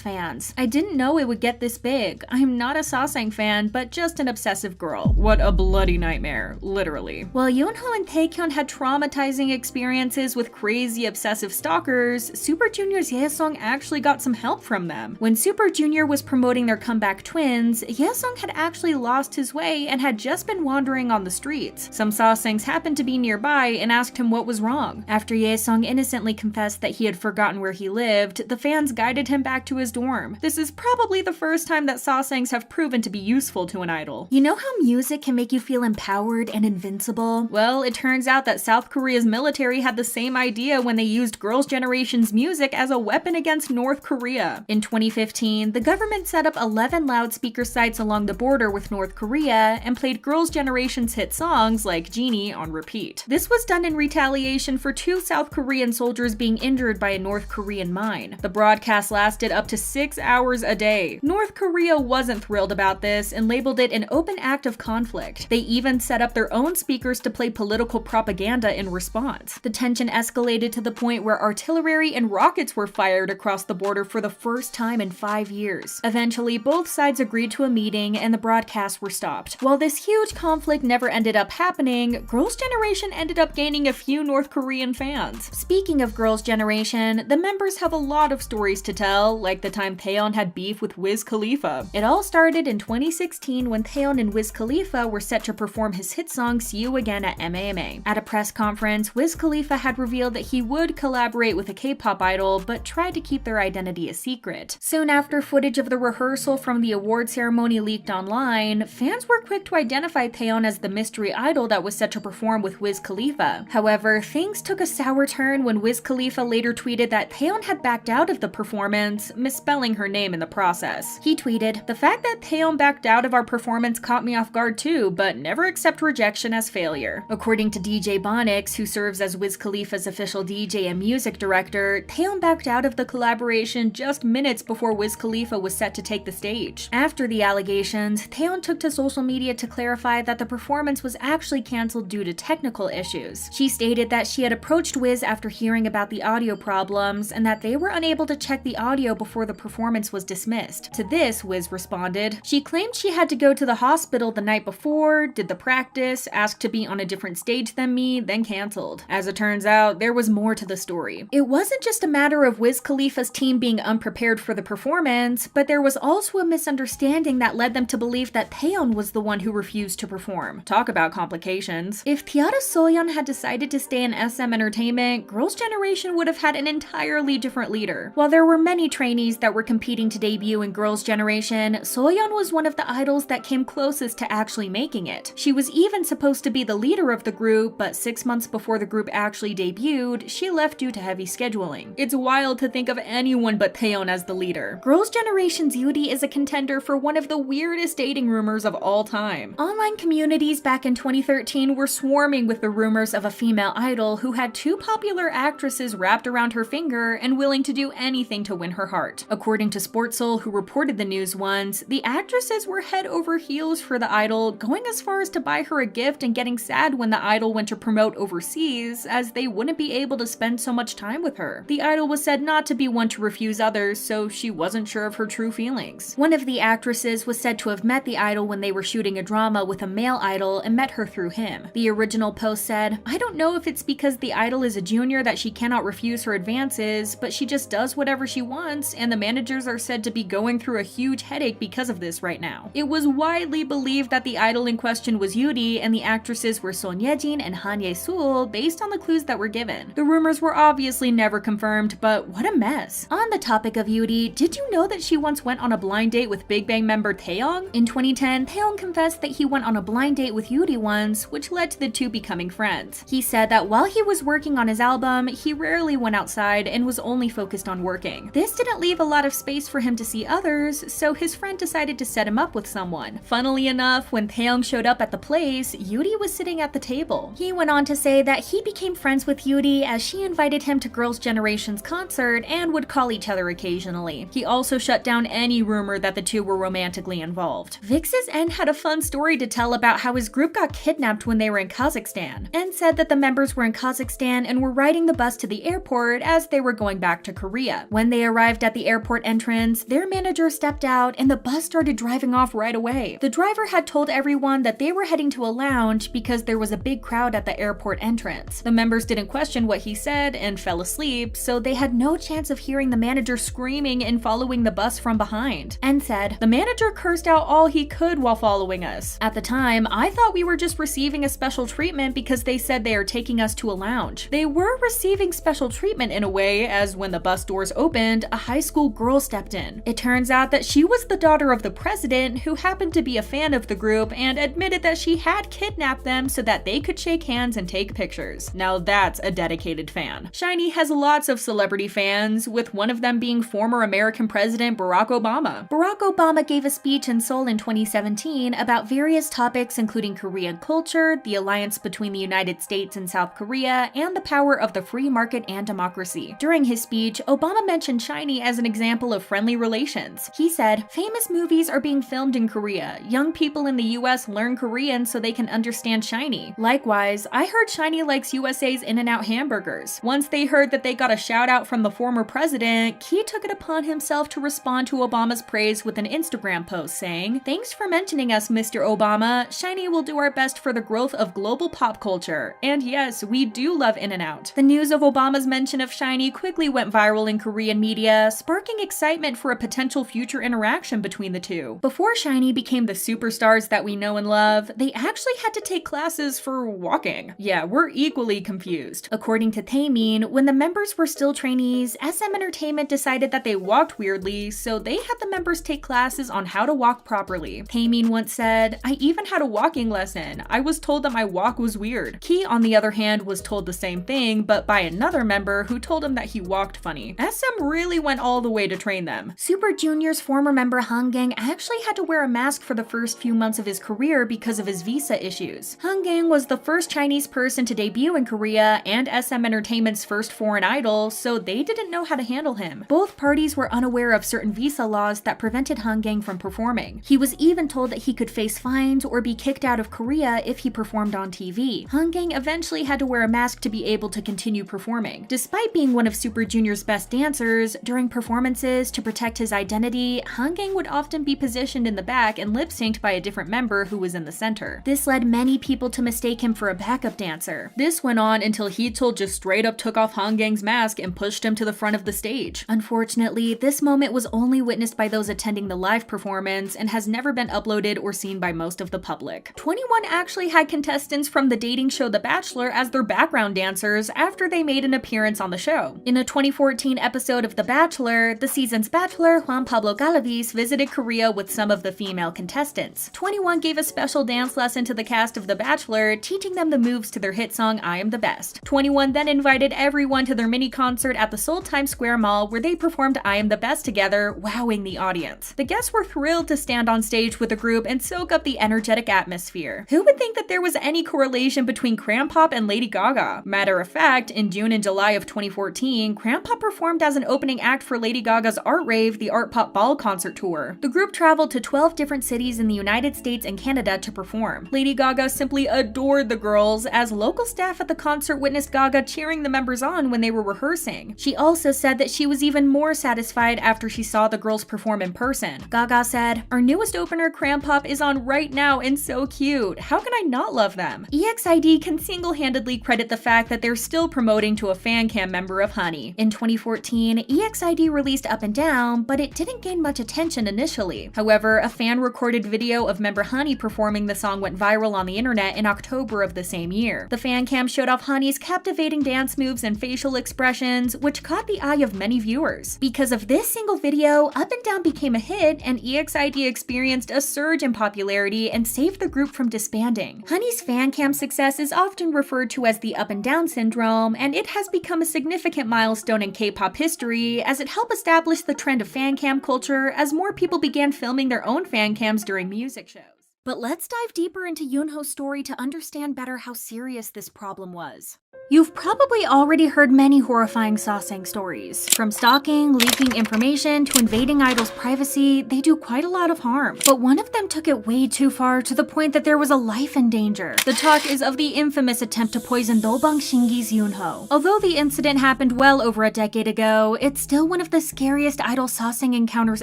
fans. I didn't know it would get this big. I am not a Sasaeng fan, but just an obsessive girl." What a bloody nightmare, literally. While Yoonho and Taekyun had traumatizing experiences with crazy obsessive stalkers, Super Junior's Ye-sung actually got some help from them. When Super Junior was promoting their comeback twins, Ye-sung had actually lost his way and had just been wandering on the streets. Some Sasaengs happened to be nearby and asked him what was wrong. After Ye-sung innocently confessed that he had forgotten where he lived, the fans guided him back to his dorm. This is probably the first time that Sasaengs have proven to be useful to an idol. You know how music can make you feel empowered and invincible? Well, it turns out that South Korea's military had the same idea when they used Girls' Generation's music as a weapon against North Korea. In 2015, the government set up 11 loudspeaker sites along the border with North Korea and played Girls' Generation's hit songs like Genie on repeat. This was done in retaliation for 2 South Korean soldiers being injured by a North Korean mine. The broadcast lasted up to 6 hours a day. North Korea wasn't thrilled about this and labeled it an open act of conflict. They even set up their own speakers to play political propaganda in response. The tension escalated to the point where artillery and rockets were fired across the border for the first time in 5 years. Eventually, both sides agreed to a meeting and the broadcasts were stopped. While this huge conflict never ended up happening, Girls' Generation ended up gaining a few North Korean fans. Speaking of Girls' Generation, the members have a lot of stories to tell, like the time Taeyeon had beef with Wiz Khalifa. It all started in 2016 when Taeyeon and Wiz Khalifa were set to perform his hit song See You Again at MAMA. At a press conference, Wiz Khalifa had revealed that he would collaborate with a K-pop idol, but tried to keep their identity a secret. Soon after footage of the rehearsal from the award ceremony leaked online, fans were quick to identify Taeyeon as the mystery idol that was set to perform with Wiz Khalifa. However, things took a sour turn when Wiz Khalifa later tweeted that Taeyeon had backed out of the performance, misspelling her name in the process. He tweeted, "The fact that Taeyeon backed out of our performance caught me off guard too, but never accept rejection as failure." According to DJ Bonix, who serves as Wiz Khalifa's official DJ and music director, Taeyeon backed out of the collaboration just minutes before Wiz Khalifa was set to take the stage. After the allegations, Taeyeon took to social media to clarify that the performance was actually cancelled due to technical issues. She stated that she had approached Wiz after hearing about the audio problems and that they were unable to check the audio before the performance was dismissed. To this, Wiz responded, "She claimed she had to go to the hospital the night before, did the practice, asked to be on a different stage than me, then cancelled." As it turns out, there was more to the story. It wasn't just a matter of Wiz Khalifa's team being unprepared for the performance, but there was also a misunderstanding that led them to believe that Taeyeon was the one who refused to perform. Talk about complications. If Tiara Soyeon had decided to stay in SM Entertainment, Girls' Generation would have had an entirely different leader. While there were many trainees that were competing to debut in Girls' Generation, Soyeon was one of the idols that came closest to actually making it. She was even supposed to be the leader of the group, but 6 months before the group actually debuted, she left due to heavy scheduling. It's wild to think of anyone but Taeyeon as the leader. Girls' Generation's g.o.d is a contender for one of the weirdest dating rumors of all time. Online communities back in 2013 were swarming with the rumors of a female idol who had 2 popular actresses wrapped around her finger and willing to do anything to win her heart. According to Sportsoul, who reported the news once, the actresses were head over heels for the idol, going as far as to buy her a gift and getting sad when the idol went to promote overseas, as they wouldn't be able to spend so much time with her. The idol was said not to be one to refuse others, so she wasn't sure of her true feelings. One of the actresses was said to have met the idol when they were shooting a drama with a male idol and met her through him. The original post said, "I don't know if it's because the idol is a junior that she cannot refuse her advances, but she just does whatever she wants, and the managers are said to be going through a huge headache because of this right now. It was widely believed that the idol in question was Yuri, and the actresses were Son Ye-jin and Han Ye-sul based on the clues that were given. The rumors were obviously never confirmed, but what a mess. On the topic of Yuri, did you know that she once went on a blind date with Big Bang member Taeyong? In 2010, Taeyong confessed that he went on a blind date with Yuri once, which led to the two becoming friends. He said that while he was working on his album, he rarely went outside and was only focused on working. This didn't leave a lot of space for him to see others, so his friend decided to set him up with someone. Funnily enough, when Taeyong showed up at the place, Yuri was sitting at the table. He went on to say that he became friends with Yuri as she invited him to Girls' Generation's concert and would call each other occasionally. He also shut down any rumor that the two were romantically involved. Vix's N had a fun story to tell about how his group got kidnapped when they were in Kazakhstan, and said that the members were in Kazakhstan and were riding the bus to the airport as they were going back to Korea. When they arrived at the airport entrance, their manager stepped out and the bus started driving off right away. The driver had told everyone that they were heading to a lounge because there was a big crowd at the airport entrance. The members didn't question what he said and fell asleep, so they had no chance of hearing the manager screaming and following the bus from behind. And said, "The manager cursed out all he could while following us. At the time, I thought we were just receiving a special treatment because they said they are taking us to a lounge." They were receiving special treatment in a way, as when the bus doors opened, a high school girl stepped in. It turns out that she was the daughter of the president, who happened to be a fan of the group and admitted that she had kidnapped them so that they could shake hands and take pictures. Now that's a dedicated fan. SHINee has lots of celebrity fans, with one of them being former American President Barack Obama. Barack Obama gave a speech in Seoul in 2017 about various topics including Korean culture, the alliance between the United States and South Korea, and the power of the free market and democracy. During his speech, Obama mentioned SHINee as an example of friendly relations. He said, "Famous movies are being filmed in Korea. Young people in the US learn Korean so they can understand SHINee. Likewise, I heard SHINee likes USA's In-N-Out hamburgers." Once they heard that they got a shout out from the former president, Key took it upon himself to respond to Obama's praise with an Instagram post saying, "Thanks for mentioning us, Mr. Obama. SHINee will do our best for the growth of global pop culture. And yes, we do love In-N-Out." The news of Obama's mention of SHINee quickly went viral in Korean media, sparking excitement for a potential future interaction between the two. Before SHINee became the superstars that we know and love, they actually had to take classes for walking. Yeah, we're equally confused. According to Taemin, when the members were still trainees, SM Entertainment decided that they walked weirdly, so they had the members take classes on how to walk properly. Taemin once said, "I even had a walking lesson. I was told that my walk was weird." Key, on the other hand, was told the same thing, but by another member who told him that he walked funny. SM really went all the way to train them. Super Junior's former member Hanggang actually had to wear a mask for the first few months of his career because of his visa issues. Hanggang was the first Chinese person to debut in Korea and SM Entertainment's first foreign idol, so they didn't know how to handle him. Both parties were unaware of certain visa laws that prevented Hanggang from performing. He was even told that he could face fines or be kicked out of Korea if he performed on TV. Hanggang eventually had to wear a mask to be able to continue performing. Despite being one of Super Junior's best dancers, during performances, to protect his identity, Hanggang would often be positioned in the back and lip-synced by a different member who was in the center. This led many people to mistake him for a backup dancer. This went on until H.O.T just straight up took off Hanggang's mask and pushed him to the front of the stage. Unfortunately, this moment was only witnessed by those attending the live performance and has never been uploaded or seen by most of the public. 21 actually had contestants from the dating show The Bachelor as their background dancers after they made an appearance on the show. In a 2014 episode of The Bachelor, the season's bachelor, Juan Pablo Galaviz, visited Korea with some of the female contestants. 21 gave a special dance lesson to the cast of The Bachelor, teaching them the moves to their hit song I Am the Best. 21 then invited everyone to their mini concert at the Seoul Times Square Mall, where they performed I Am the Best together, wowing the audience. The guests were thrilled to stand on stage with the group and soak up the energetic atmosphere. Who would think that there was any correlation between Crampop and Lady Gaga? Matter of fact, in June and July of 2014, Crampop performed as an opening act for Lady Gaga's Art Rave, the Art Pop Ball concert tour. The group traveled to 12 different cities in the United States and Canada to perform. Lady Gaga simply adored the girls, as local staff at the concert witnessed Gaga cheering the members on when they were rehearsing. She also said that she was even more satisfied after she saw the girls perform in person. Gaga said, "Our newest opener, Crampop, is on right now and so cute. How can I not love them?" EXID can single-handedly credit the fact that they're still promoting to a fan cam member of Honey. In 2014, EXID released Up and Down, but it didn't gain much attention initially. However, a fan-recorded video of member Honey performing the song went viral on the internet in October of the same year. The fan cam showed off Honey's captivating dance moves and facial expressions, which caught the eye of many viewers. Because of this single video, Up and Down became a hit, and EXID experienced a surge in popularity and saved the group from disbanding. Honey's fan cam success is often referred to as the Up and Down syndrome, and it has become a significant milestone in K-pop history as it helped establish the trend of fan cam culture as more people began filming their own fan cams during music shows. But let's dive deeper into Yoonho's story to understand better how serious this problem was. You've probably already heard many horrifying Sasaeng stories. From stalking, leaking information, to invading idols' privacy, they do quite a lot of harm. But one of them took it way too far to the point that there was a life in danger. The talk is of the infamous attempt to poison Dobang Shingi's Yoonho. Although the incident happened well over a decade ago, it's still one of the scariest idol Sasaeng encounters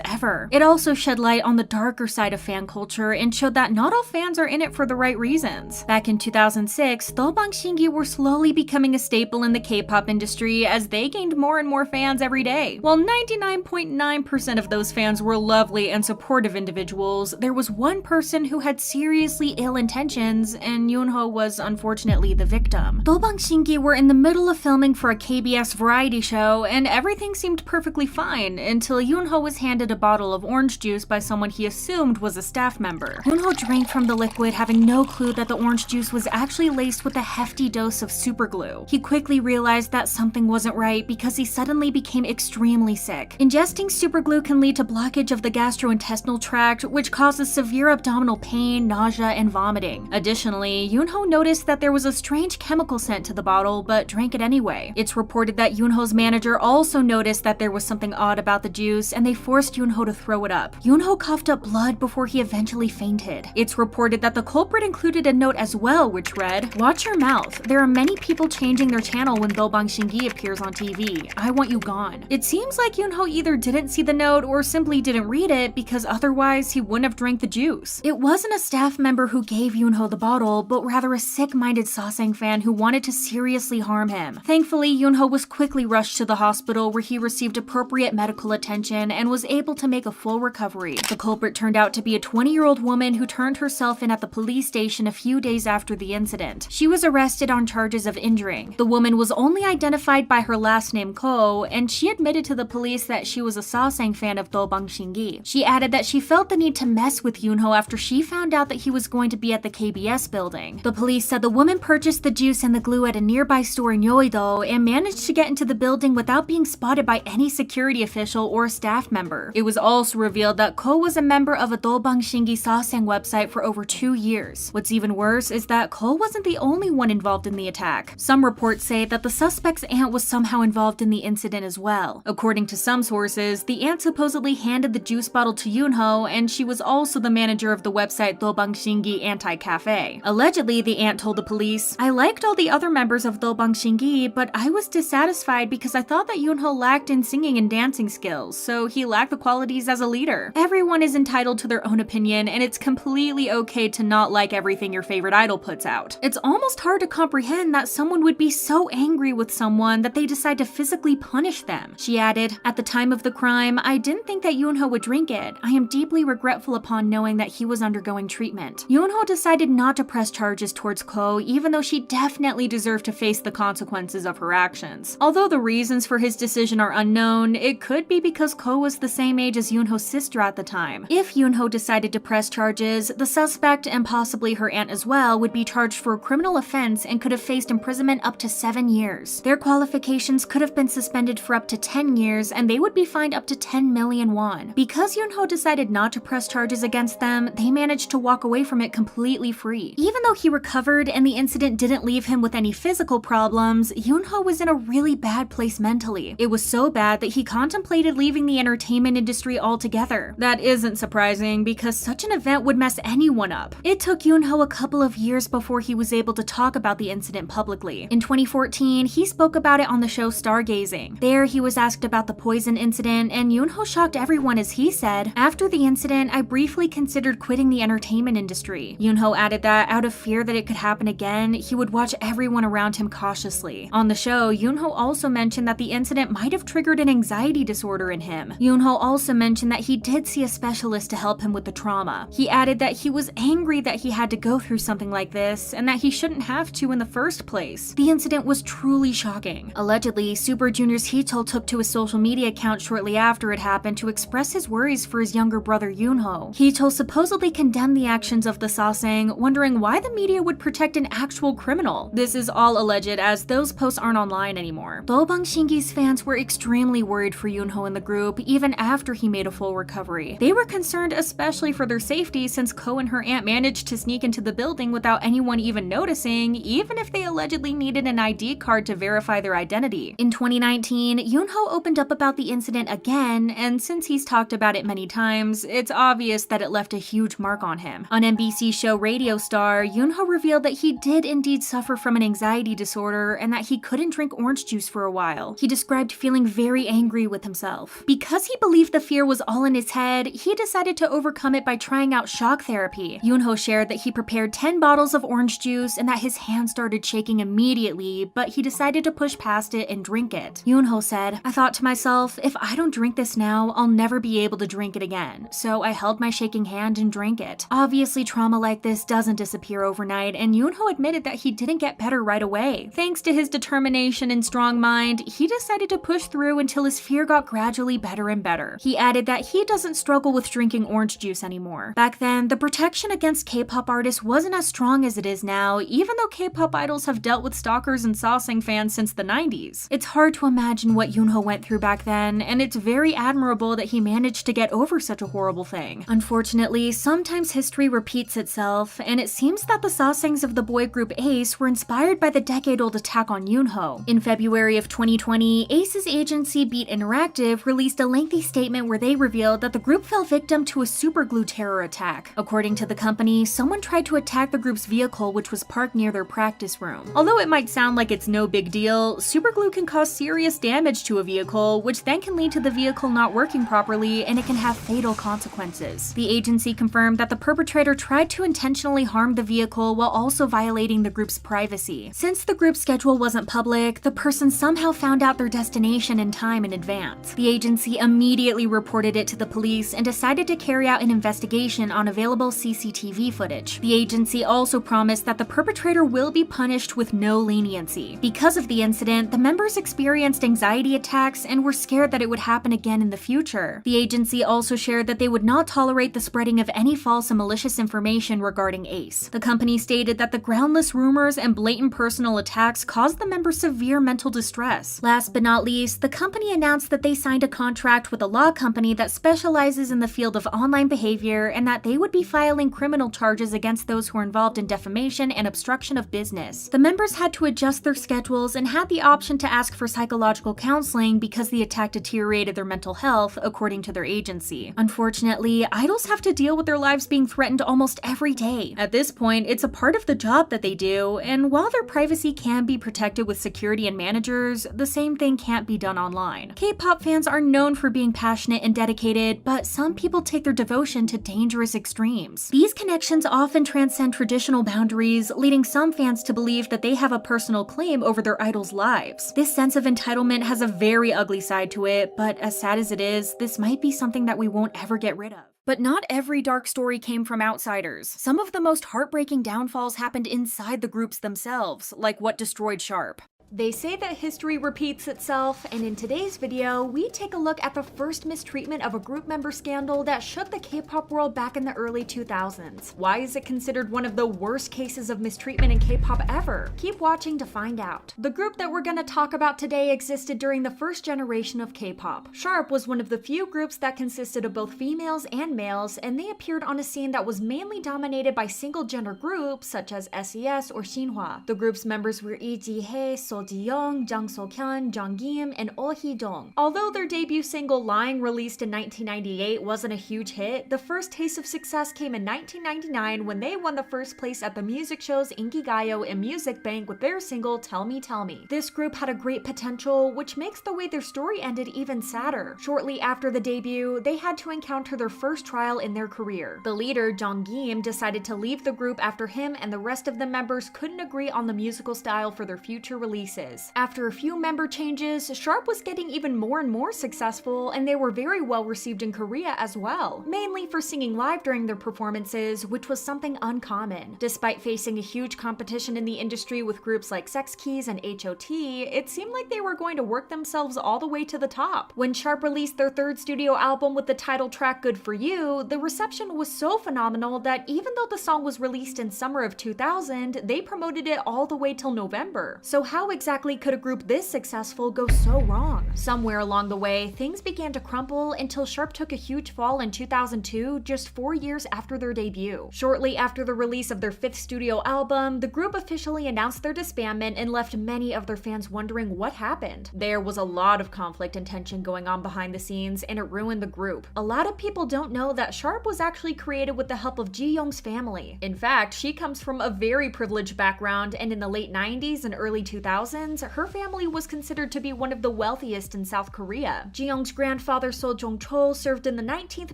ever. It also shed light on the darker side of fan culture and showed that not all fans are in it for the right reasons. Back in 2006, Dobang Shingi were slowly becoming a staple in the K-pop industry as they gained more and more fans every day. While 99.9% of those fans were lovely and supportive individuals, there was one person who had seriously ill intentions, and Yoonho was unfortunately the victim. Dobang Shingi were in the middle of filming for a KBS variety show, and everything seemed perfectly fine until Yoonho was handed a bottle of orange juice by someone he assumed was a staff member. Yoonho drank from the liquid, having no clue that the orange juice was actually laced with a hefty dose of superglue. He quickly realized that something wasn't right because he suddenly became extremely sick. Ingesting superglue can lead to blockage of the gastrointestinal tract, which causes severe abdominal pain, nausea, and vomiting. Additionally, Yoonho noticed that there was a strange chemical scent to the bottle, but drank it anyway. It's reported that Yoonho's manager also noticed that there was something odd about the juice, and they forced Yoonho to throw it up. Yoonho coughed up blood before he eventually fainted. It's reported that the culprit included a note as well, which read, "Watch your mouth. There are many people changing their channel when Dobang Shingi appears on TV. I want you gone." It seems like Yoonho either didn't see the note or simply didn't read it, because otherwise he wouldn't have drank the juice. It wasn't a staff member who gave Yoonho the bottle, but rather a sick-minded Sasaeng fan who wanted to seriously harm him. Thankfully, Yoonho was quickly rushed to the hospital where he received appropriate medical attention and was able to make a full recovery. The culprit turned out to be a 20-year-old woman who turned herself in at the police station a few days after the incident. She was arrested on charges of injuring. The woman was only identified by her last name Ko, and she admitted to the police that she was a Sasaeng fan of Dobang Shingi. She added that she felt the need to mess with Yoonho after she found out that he was going to be at the KBS building. The police said the woman purchased the juice and the glue at a nearby store in Yeouido and managed to get into the building without being spotted by any security official or staff member. It was also revealed that Ko was a member of a Dobang Shingi Sasaeng website for over 2 years. What's even worse is that Ko wasn't the only one involved in the attack. Some reports say that the suspect's aunt was somehow involved in the incident as well. According to some sources, the aunt supposedly handed the juice bottle to Yoonho, and she was also the manager of the website Dobang Shingi Anti-Cafe. Allegedly, the aunt told the police, "I liked all the other members of Dobang Shingi, but I was dissatisfied because I thought that Yoonho lacked in singing and dancing skills, so he lacked the qualities as a leader. Everyone is entitled to their own opinion, and it's completely okay to not like everything your favorite idol puts out. It's almost hard to comprehend that someone would be so angry with someone that they decide to physically punish them." She added, "At the time of the crime, I didn't think that Yoonho would drink it. I am deeply regretful upon knowing that he was undergoing treatment." Yoonho decided not to press charges towards Ko, even though she definitely deserved to face the consequences of her actions. Although the reasons for his decision are unknown, it could be because Ko was the same age as Yoonho's sister at the time. If Yoonho decided to press charges, the suspect, and possibly her aunt as well, would be charged for a criminal offense and could have faced imprisonment up to 7 years. Their qualifications could have been suspended for up to 10 years, and they would be fined up to 10 million won. Because Yoonho decided not to press charges against them, they managed to walk away from it completely free. Even though he recovered and the incident didn't leave him with any physical problems, Yoonho was in a really bad place mentally. It was so bad that he contemplated leaving the entertainment industry altogether. That isn't surprising because such an event would mess anyone up. It took Yoonho a couple of years before he was able to talk about the incident publicly. publicly. In 2014, he spoke about it on the show Stargazing. There, he was asked about the poison incident, and Yoonho shocked everyone as he said, "After the incident, I briefly considered quitting the entertainment industry." Yoonho added that, out of fear that it could happen again, he would watch everyone around him cautiously. On the show, Yoonho also mentioned that the incident might have triggered an anxiety disorder in him. Yoonho also mentioned that he did see a specialist to help him with the trauma. He added that he was angry that he had to go through something like this, and that he shouldn't have to in the first place. The incident was truly shocking. Allegedly, Super Junior's H.O.T took to his social media account shortly after it happened to express his worries for his younger brother Yoonho. H.O.T supposedly condemned the actions of the Sasaeng, wondering why the media would protect an actual criminal. This is all alleged, as those posts aren't online anymore. Dobang Shingi's fans were extremely worried for Yoonho in the group, even after he made a full recovery. They were concerned especially for their safety, since Ko and her aunt managed to sneak into the building without anyone even noticing, even if they allegedly needed an ID card to verify their identity. In 2019, Yoonho opened up about the incident again, and since he's talked about it many times, it's obvious that it left a huge mark on him. On NBC's show Radio Star, Yoonho revealed that he did indeed suffer from an anxiety disorder and that he couldn't drink orange juice for a while. He described feeling very angry with himself. Because he believed the fear was all in his head, he decided to overcome it by trying out shock therapy. Yoonho shared that he prepared 10 bottles of orange juice and that his hands started shaking immediately, but he decided to push past it and drink it. Yoonho said, "I thought to myself, if I don't drink this now, I'll never be able to drink it again. So I held my shaking hand and drank it." Obviously, trauma like this doesn't disappear overnight, and Yoonho admitted that he didn't get better right away. Thanks to his determination and strong mind, he decided to push through until his fear got gradually better and better. He added that he doesn't struggle with drinking orange juice anymore. Back then, the protection against K-pop artists wasn't as strong as it is now, even though K-pop idols have dealt with stalkers and Sasaeng fans since the 90s. It's hard to imagine what Yoonho went through back then, and it's very admirable that he managed to get over such a horrible thing. Unfortunately, sometimes history repeats itself, and it seems that the Sasaengs of the boy group S.E.S were inspired by the decade-old attack on Yoonho. In February of 2020, S.E.S agency Beat Interactive released a lengthy statement where they revealed that the group fell victim to a superglue terror attack. According to the company, someone tried to attack the group's vehicle, which was parked near their practice room. Although it might sound like it's no big deal, superglue can cause serious damage to a vehicle, which then can lead to the vehicle not working properly, and it can have fatal consequences. The agency confirmed that the perpetrator tried to intentionally harm the vehicle while also violating the group's privacy. Since the group's schedule wasn't public, the person somehow found out their destination and time in advance. The agency immediately reported it to the police and decided to carry out an investigation on available CCTV footage. The agency also promised that the perpetrator will be punished with no leniency. Because of the incident, the members experienced anxiety attacks and were scared that it would happen again in the future. The agency also shared that they would not tolerate the spreading of any false and malicious information regarding S.E.S. The company stated that the groundless rumors and blatant personal attacks caused the members severe mental distress. Last but not least, the company announced that they signed a contract with a law company that specializes in the field of online behavior and that they would be filing criminal charges against those who are involved in defamation and obstruction of business. The members had to adjust their schedules and had the option to ask for psychological counseling because the attack deteriorated their mental health, according to their agency. Unfortunately, idols have to deal with their lives being threatened almost every day. At this point, it's a part of the job that they do, and while their privacy can be protected with security and managers, the same thing can't be done online. K-pop fans are known for being passionate and dedicated, but some people take their devotion to dangerous extremes. These connections often transcend traditional boundaries, leading some fans to believe that they have a personal claim over their idols' lives. This sense of entitlement has a very ugly side to it, but as sad as it is, this might be something that we won't ever get rid of. But not every dark story came from outsiders. Some of the most heartbreaking downfalls happened inside the groups themselves, like what destroyed Sharp. They say that history repeats itself, and in today's video, we take a look at the first mistreatment of a group member scandal that shook the K-pop world back in the early 2000s. Why is it considered one of the worst cases of mistreatment in K-pop ever? Keep watching to find out. The group that we're gonna talk about today existed during the first generation of K-pop. Sharp was one of the few groups that consisted of both females and males, and they appeared on a scene that was mainly dominated by single-gender groups such as S.E.S or Shinhwa. The group's members were Lee Ji-hae, So Ji-young, Jang So-kyun, Jung Gi-im, and Oh Hee-dong. Although their debut single Lying, released in 1998, wasn't a huge hit, the first taste of success came in 1999 when they won the first place at the music shows Inkigayo and Music Bank with their single Tell Me Tell Me. This group had a great potential, which makes the way their story ended even sadder. Shortly after the debut, they had to encounter their first trial in their career. The leader, Jung Gi-im, decided to leave the group after him and the rest of the members couldn't agree on the musical style for their future releases. After a few member changes, Sharp was getting even more and more successful, and they were very well received in Korea as well, mainly for singing live during their performances, which was something uncommon. Despite facing a huge competition in the industry with groups like Sex Keys and H.O.T, it seemed like they were going to work themselves all the way to the top. When Sharp released their third studio album with the title track Good For You, the reception was so phenomenal that even though the song was released in summer of 2000, they promoted it all the way till November. So how exactly could a group this successful go so wrong? Somewhere along the way, things began to crumble until Sharp took a huge fall in 2002, just 4 years after their debut. Shortly after the release of their fifth studio album, the group officially announced their disbandment and left many of their fans wondering what happened. There was a lot of conflict and tension going on behind the scenes, and it ruined the group. A lot of people don't know that Sharp was actually created with the help of Ji-young's family. In fact, she comes from a very privileged background, and in the late 90s and early 2000s, her family was considered to be one of the wealthiest in South Korea. Ji-young's grandfather So Jong-chol served in the 19th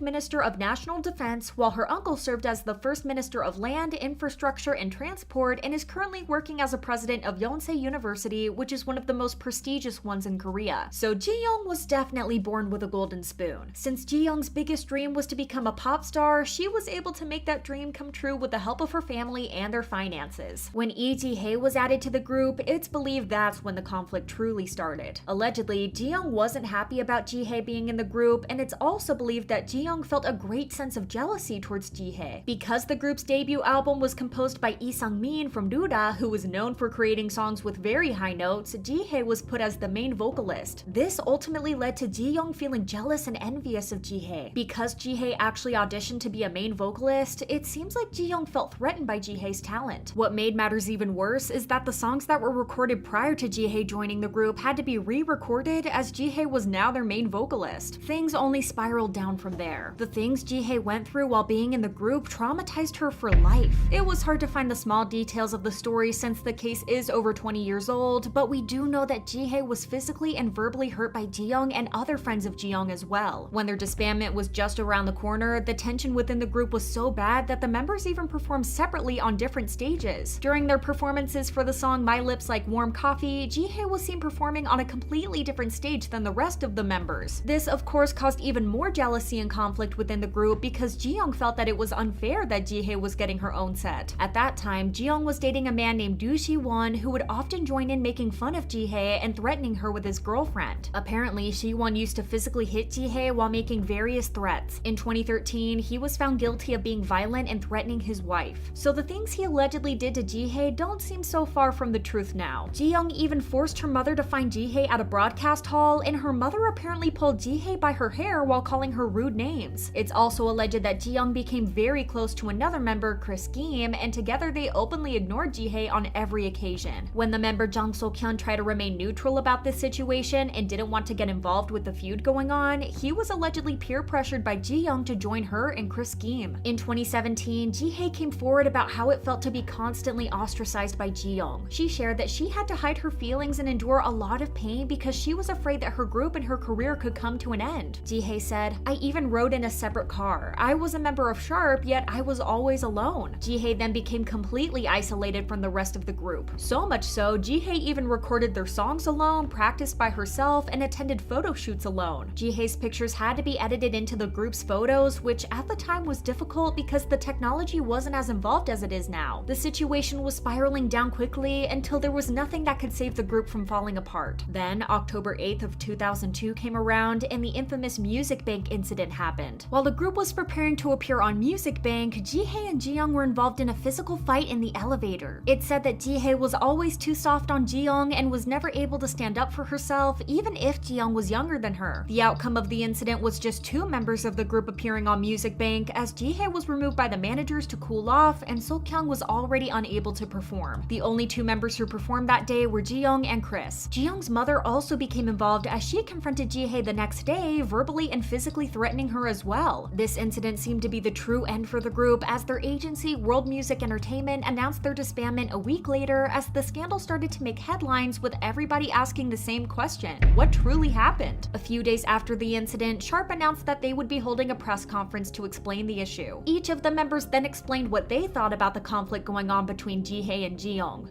Minister of National Defense, while her uncle served as the First Minister of Land, Infrastructure, and Transport, and is currently working as a president of Yonsei University, which is one of the most prestigious ones in Korea. So Ji-young was definitely born with a golden spoon. Since Ji-young's biggest dream was to become a pop star, she was able to make that dream come true with the help of her family and their finances. When Lee Ji-hae was added to the group, it's believed that's when the conflict truly started. Allegedly, Ji-young wasn't happy about Ji-hae being in the group, and it's also believed that Ji-young felt a great sense of jealousy towards Ji-hae. Because the group's debut album was composed by Lee Sang-min from Duda, who was known for creating songs with very high notes, Ji-hae was put as the main vocalist. This ultimately led to Ji-young feeling jealous and envious of Ji-hae. Because Ji-hae actually auditioned to be a main vocalist, it seems like Ji-young felt threatened by Ji-hae's talent. What made matters even worse is that the songs that were recorded prior to Ji-hae joining the group had to be re-recorded, as Ji-hae was now their main vocalist. Things only spiraled down from there. The things Ji-hae went through while being in the group traumatized her for life. It was hard to find the small details of the story since the case is over 20 years old, but we do know that Ji-hae was physically and verbally hurt by Ji-young and other friends of Ji-young as well. When their disbandment was just around the corner, the tension within the group was so bad that the members even performed separately on different stages. During their performances for the song My Lips Like Warm Coffee, Ji-hae was seen performing on a completely different stage than the rest of the members. This of course caused even more jealousy and conflict within the group because Ji-young felt that it was unfair that Ji-hae was getting her own set. At that time, Ji-young was dating a man named Do Si-won who would often join in making fun of Ji-hae and threatening her with his girlfriend. Apparently, Si-won used to physically hit Ji-hae while making various threats. In 2013, he was found guilty of being violent and threatening his wife. So the things he allegedly did to Ji-hae don't seem so far from the truth now. Ji-young even forced her mother to find Ji-hae at a broadcast hall, and her mother apparently pulled Ji-hae by her hair while calling her rude names. It's also alleged that Ji-young became very close to another member, Chris Kim, and together they openly ignored Ji-hae on every occasion. When the member Jang So-kyun tried to remain neutral about this situation and didn't want to get involved with the feud going on, he was allegedly peer pressured by Ji-young to join her and Chris Kim. In 2017, Ji-hae came forward about how it felt to be constantly ostracized by Ji-young. She shared that she had to hide her feelings and endure a lot of pain because she was afraid that her group and her career could come to an end. Ji-hae said, "I even rode in a separate car. I was a member of Sharp, yet I was always alone." Ji-hae then became completely isolated from the rest of the group. So much so, Ji-hae even recorded their songs alone, practiced by herself, and attended photo shoots alone. Ji-hae's pictures had to be edited into the group's photos, which at the time was difficult because the technology wasn't as involved as it is now. The situation was spiraling down quickly until there was nothing that could save the group from falling apart. Then, October 8th of 2002 came around and the infamous Music Bank incident happened. While the group was preparing to appear on Music Bank, Ji-hae and Ji-young were involved in a physical fight in the elevator. It's said that Ji-hae was always too soft on Ji-young and was never able to stand up for herself, even if Ji-young was younger than her. The outcome of the incident was just 2 members of the group appearing on Music Bank, as Ji-hae was removed by the managers to cool off and So-kyung was already unable to perform. The only 2 members who performed that day stay were Ji-young and Chris. Ji-young's mother also became involved as she confronted Ji-hae the next day, verbally and physically threatening her as well. This incident seemed to be the true end for the group as their agency, World Music Entertainment, announced their disbandment a week later as the scandal started to make headlines with everybody asking the same question: what truly happened? A few days after the incident, Sharp announced that they would be holding a press conference to explain the issue. Each of the members then explained what they thought about the conflict going on between Ji-hae and Ji-young.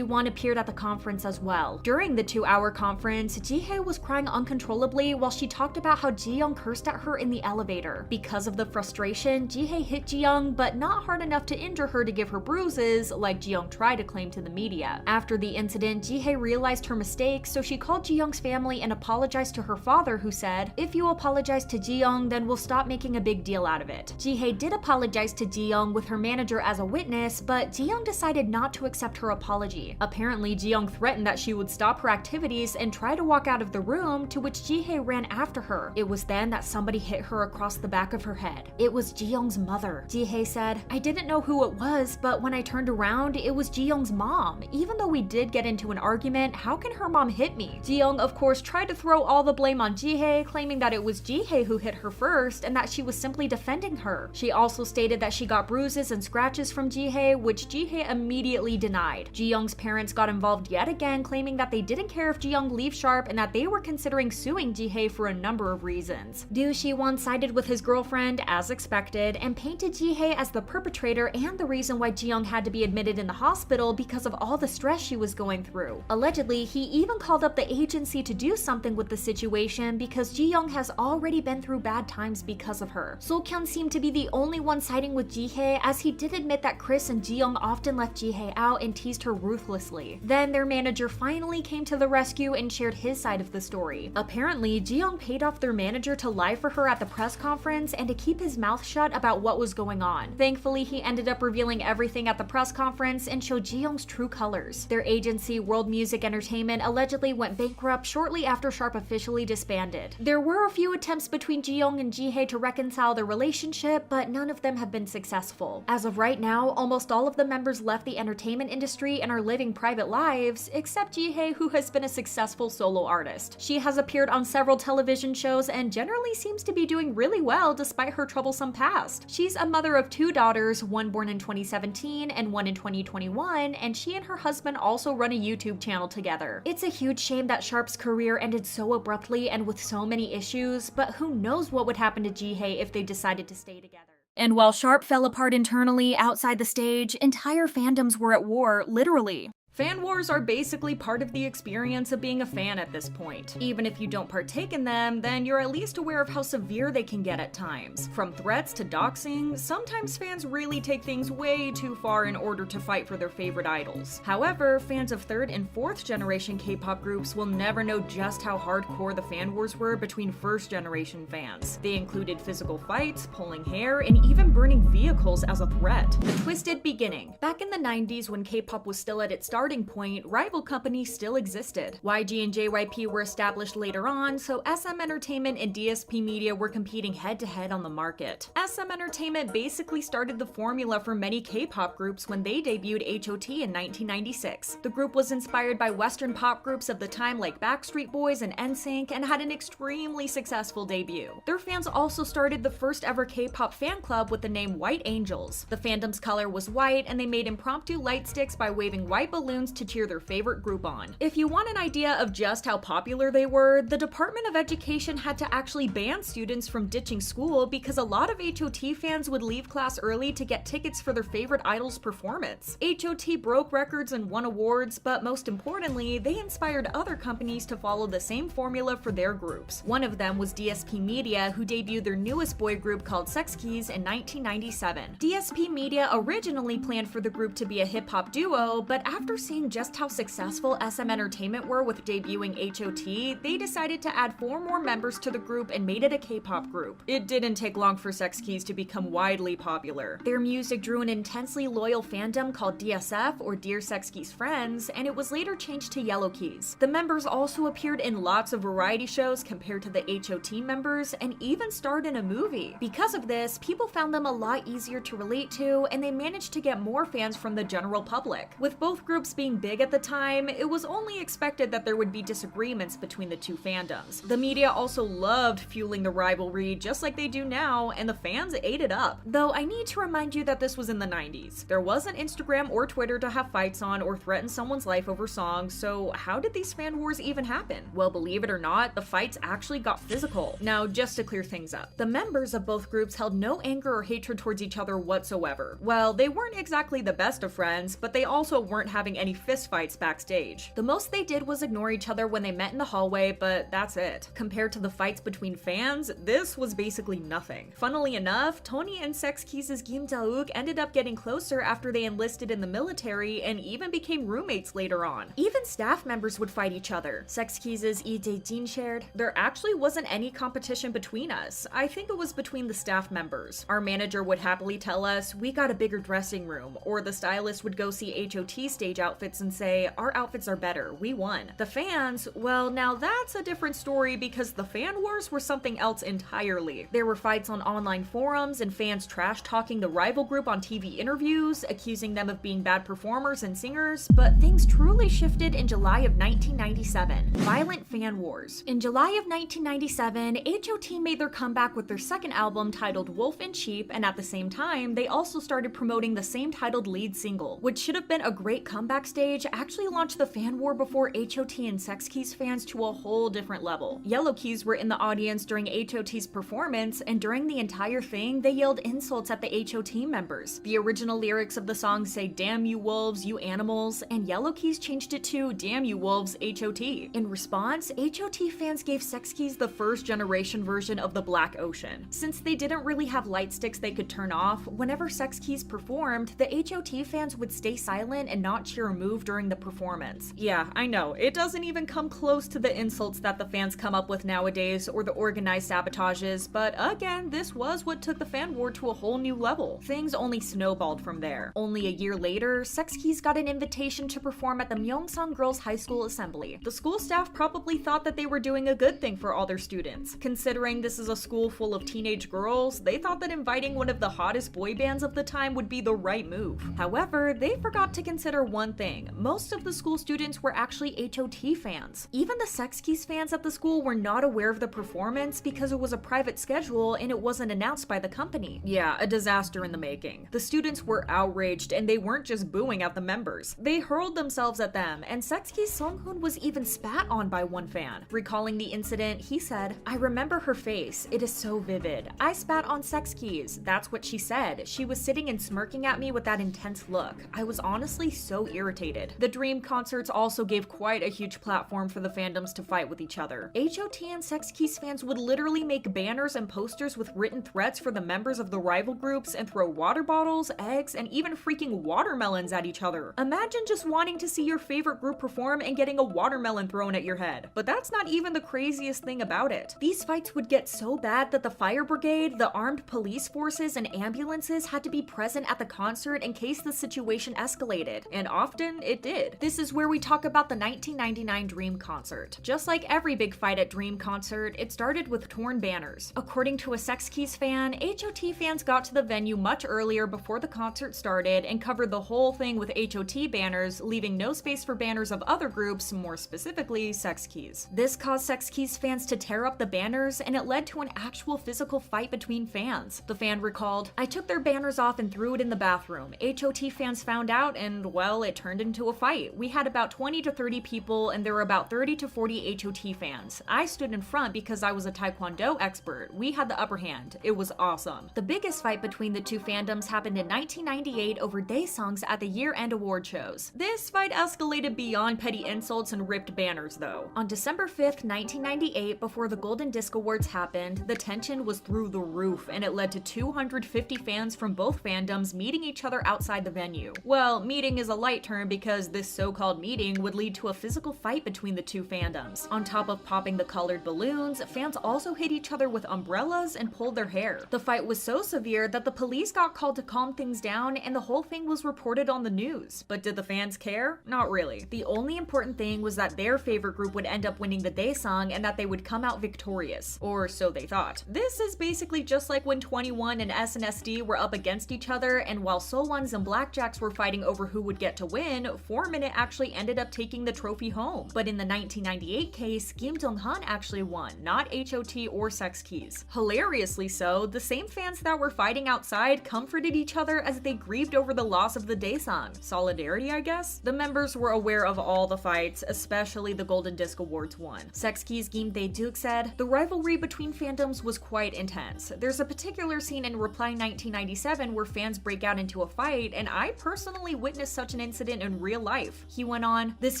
Won appeared at the conference as well. During the 2-hour conference, Ji-hae was crying uncontrollably while she talked about how Ji-young cursed at her in the elevator. Because of the frustration, Ji-hae hit Ji-young, but not hard enough to injure her to give her bruises, like Ji-young tried to claim to the media. After the incident, Ji-hae realized her mistake, so she called Ji-young's family and apologized to her father, who said, "If you apologize to Ji-young, then we'll stop making a big deal out of it." Ji-hae did apologize to Ji-young with her manager as a witness, but Ji-young decided not to accept her apology. Apparently, Ji-young threatened that she would stop her activities and try to walk out of the room, to which Ji-hae ran after her. It was then that somebody hit her across the back of her head. It was Ji-young's mother. Ji-hae said, "I didn't know who it was, but when I turned around, it was Ji-young's mom. Even though we did get into an argument, how can her mom hit me?" Ji-young, of course, tried to throw all the blame on Ji-hae, claiming that it was Ji-hae who hit her first and that she was simply defending her. She also stated that she got bruises and scratches from Ji-hae, which Ji-hae immediately denied. Ji-young's parents got involved yet again, claiming that they didn't care if Ji-young leaves Sharp and that they were considering suing Ji-hae for a number of reasons. Do-si-won sided with his girlfriend, as expected, and painted Ji-hae as the perpetrator and the reason why Ji-young had to be admitted in the hospital because of all the stress she was going through. Allegedly, he even called up the agency to do something with the situation because Ji-young has already been through bad times because of her. So-kyun seemed to be the only one siding with Ji-hae, as he did admit that Chris and Ji-young often left Ji-hae out and teased her ruthlessly. Then their manager finally came to the rescue and shared his side of the story. Apparently, Ji-young paid off their manager to lie for her at the press conference and to keep his mouth shut about what was going on. Thankfully, he ended up revealing everything at the press conference and showed Ji-young's true colors. Their agency, World Music Entertainment, allegedly went bankrupt shortly after Sharp officially disbanded. There were a few attempts between Ji-young and Ji-hae to reconcile their relationship, but none of them have been successful. As of right now, almost all of the members left the entertainment industry and are living private lives, except Ji-hae, who has been a successful solo artist. She has appeared on several television shows and generally seems to be doing really well despite her troublesome past. She's a mother of 2 daughters, one born in 2017 and one in 2021, and she and her husband also run a YouTube channel together. It's a huge shame that Sharp's career ended so abruptly and with so many issues, but who knows what would happen to Ji-hae if they decided to stay together. And while Sharp fell apart internally outside the stage, entire fandoms were at war, literally. Fan wars are basically part of the experience of being a fan at this point. Even if you don't partake in them, then you're at least aware of how severe they can get at times. From threats to doxing, sometimes fans really take things way too far in order to fight for their favorite idols. However, fans of 3rd and 4th generation K-pop groups will never know just how hardcore the fan wars were between 1st generation fans. They included physical fights, pulling hair, and even burning vehicles as a threat. The twisted beginning. Back in the 90s, when K-pop was still at its starting point, rival companies still existed. YG and JYP were established later on, so SM Entertainment and DSP Media were competing head-to-head on the market. SM Entertainment basically started the formula for many K-pop groups when they debuted H.O.T in 1996. The group was inspired by Western pop groups of the time like Backstreet Boys and NSYNC and had an extremely successful debut. Their fans also started the first ever K-pop fan club with the name White Angels. The fandom's color was white, and they made impromptu light sticks by waving white balloons to cheer their favorite group on. If you want an idea of just how popular they were, the Department of Education had to actually ban students from ditching school because a lot of H.O.T fans would leave class early to get tickets for their favorite idol's performance. H.O.T broke records and won awards, but most importantly, they inspired other companies to follow the same formula for their groups. One of them was DSP Media, who debuted their newest boy group called S.E.S in 1997. DSP Media originally planned for the group to be a hip-hop duo, but after seeing just how successful SM Entertainment were with debuting H.O.T, they decided to add 4 more members to the group and made it a K-pop group. It didn't take long for S.E.S to become widely popular. Their music drew an intensely loyal fandom called DSF, or Dear S.E.S Friends, and it was later changed to Yellow Keys. The members also appeared in lots of variety shows compared to the H.O.T members, and even starred in a movie. Because of this, people found them a lot easier to relate to, and they managed to get more fans from the general public. With both groups being big at the time, it was only expected that there would be disagreements between the two fandoms. The media also loved fueling the rivalry just like they do now, and the fans ate it up. Though I need to remind you that this was in the 90s. There wasn't Instagram or Twitter to have fights on or threaten someone's life over songs, so how did these fan wars even happen? Well, believe it or not, the fights actually got physical. Now, just to clear things up, the members of both groups held no anger or hatred towards each other whatsoever. Well, they weren't exactly the best of friends, but they also weren't having any fistfights backstage. The most they did was ignore each other when they met in the hallway, but that's it. Compared to the fights between fans, this was basically nothing. Funnily enough, Tony and S.E.S' Kim Sungjae ended up getting closer after they enlisted in the military and even became roommates later on. Even staff members would fight each other. S.E.S' Lee Jae-jin shared, "There actually wasn't any competition between us. I think it was between the staff members. Our manager would happily tell us, we got a bigger dressing room, or the stylist would go see H.O.T stage outfits and say, our outfits are better, we won. The fans, well, now that's a different story because the fan wars were something else entirely. There were fights on online forums and fans trash talking the rival group on TV interviews, accusing them of being bad performers and singers, but things truly shifted in July of 1997. Violent fan wars. In July of 1997, H.O.T made their comeback with their second album titled Wolf and Sheep, and at the same time, they also started promoting the same titled lead single, which should have been a great comeback stage, actually launched the fan war before H.O.T and S.E.S fans to a whole different level. Yellow Keys were in the audience during H.O.T's performance, and during the entire thing, they yelled insults at the H.O.T members. The original lyrics of the song say, "Damn you wolves, you animals," and Yellow Keys changed it to, "Damn you wolves, H.O.T." In response, H.O.T fans gave S.E.S the first generation version of the Black Ocean. Since they didn't really have light sticks they could turn off, whenever S.E.S performed, the H.O.T fans would stay silent and not cheer a move during the performance. Yeah, I know, it doesn't even come close to the insults that the fans come up with nowadays or the organized sabotages, but again, this was what took the fan war to a whole new level. Things only snowballed from there. Only a year later, S.E.S got an invitation to perform at the Myeongsang Girls High School Assembly. The school staff probably thought that they were doing a good thing for all their students. Considering this is a school full of teenage girls, they thought that inviting one of the hottest boy bands of the time would be the right move. However, they forgot to consider one thing. Most of the school students were actually H.O.T fans. Even the S.E.S fans at the school were not aware of the performance because it was a private schedule and it wasn't announced by the company. Yeah, a disaster in the making. The students were outraged and they weren't just booing at the members. They hurled themselves at them, and S.E.S Sunghoon was even spat on by one fan. Recalling the incident, he said, "I remember her face. It is so vivid. I spat on S.E.S. That's what she said. She was sitting and smirking at me with that intense look. I was honestly so irritated." The Dream concerts also gave quite a huge platform for the fandoms to fight with each other. H.O.T and S.E.S fans would literally make banners and posters with written threats for the members of the rival groups and throw water bottles, eggs, and even freaking watermelons at each other. Imagine just wanting to see your favorite group perform and getting a watermelon thrown at your head. But that's not even the craziest thing about it. These fights would get so bad that the fire brigade, the armed police forces, and ambulances had to be present at the concert in case the situation escalated, and often it did. This is where we talk about the 1999 Dream concert. Just like every big fight at Dream concert, it started with torn banners. According to a S.E.S fan, H.O.T fans got to the venue much earlier before the concert started and covered the whole thing with H.O.T banners, leaving no space for banners of other groups, more specifically S.E.S. This caused S.E.S fans to tear up the banners, and it led to an actual physical fight between fans. The fan recalled, "I took their banners off and threw it in the bathroom. H.O.T fans found out and, well, it turned into a fight. We had about 20 to 30 people and there were about 30 to 40 H.O.T fans. I stood in front because I was a Taekwondo expert. We had the upper hand. It was awesome." The biggest fight between the two fandoms happened in 1998 over day songs at the year-end award shows. This fight escalated beyond petty insults and ripped banners though. On December 5th, 1998, before the Golden Disc Awards happened, the tension was through the roof and it led to 250 fans from both fandoms meeting each other outside the venue. Well, meeting is a light term because this so-called meeting would lead to a physical fight between the two fandoms. On top of popping the colored balloons, fans also hit each other with umbrellas and pulled their hair. The fight was so severe that the police got called to calm things down and the whole thing was reported on the news. But did the fans care? Not really. The only important thing was that their favorite group would end up winning the day song and that they would come out victorious. Or so they thought. This is basically just like when 21 and SNSD were up against each other, and while Solons and Blackjacks were fighting over who would get to win, 4-Minute actually ended up taking the trophy home. But in the 1998 case, Kim Jong-han actually won, not H.O.T or Sex Keys. Hilariously so, the same fans that were fighting outside comforted each other as they grieved over the loss of the Daesang. Solidarity, I guess? The members were aware of all the fights, especially the Golden Disc Awards one. Sex Keys Kim Dae-duk said, "The rivalry between fandoms was quite intense. There's a particular scene in Reply 1997 where fans break out into a fight, and I personally witnessed such an incident in real life." He went on, "This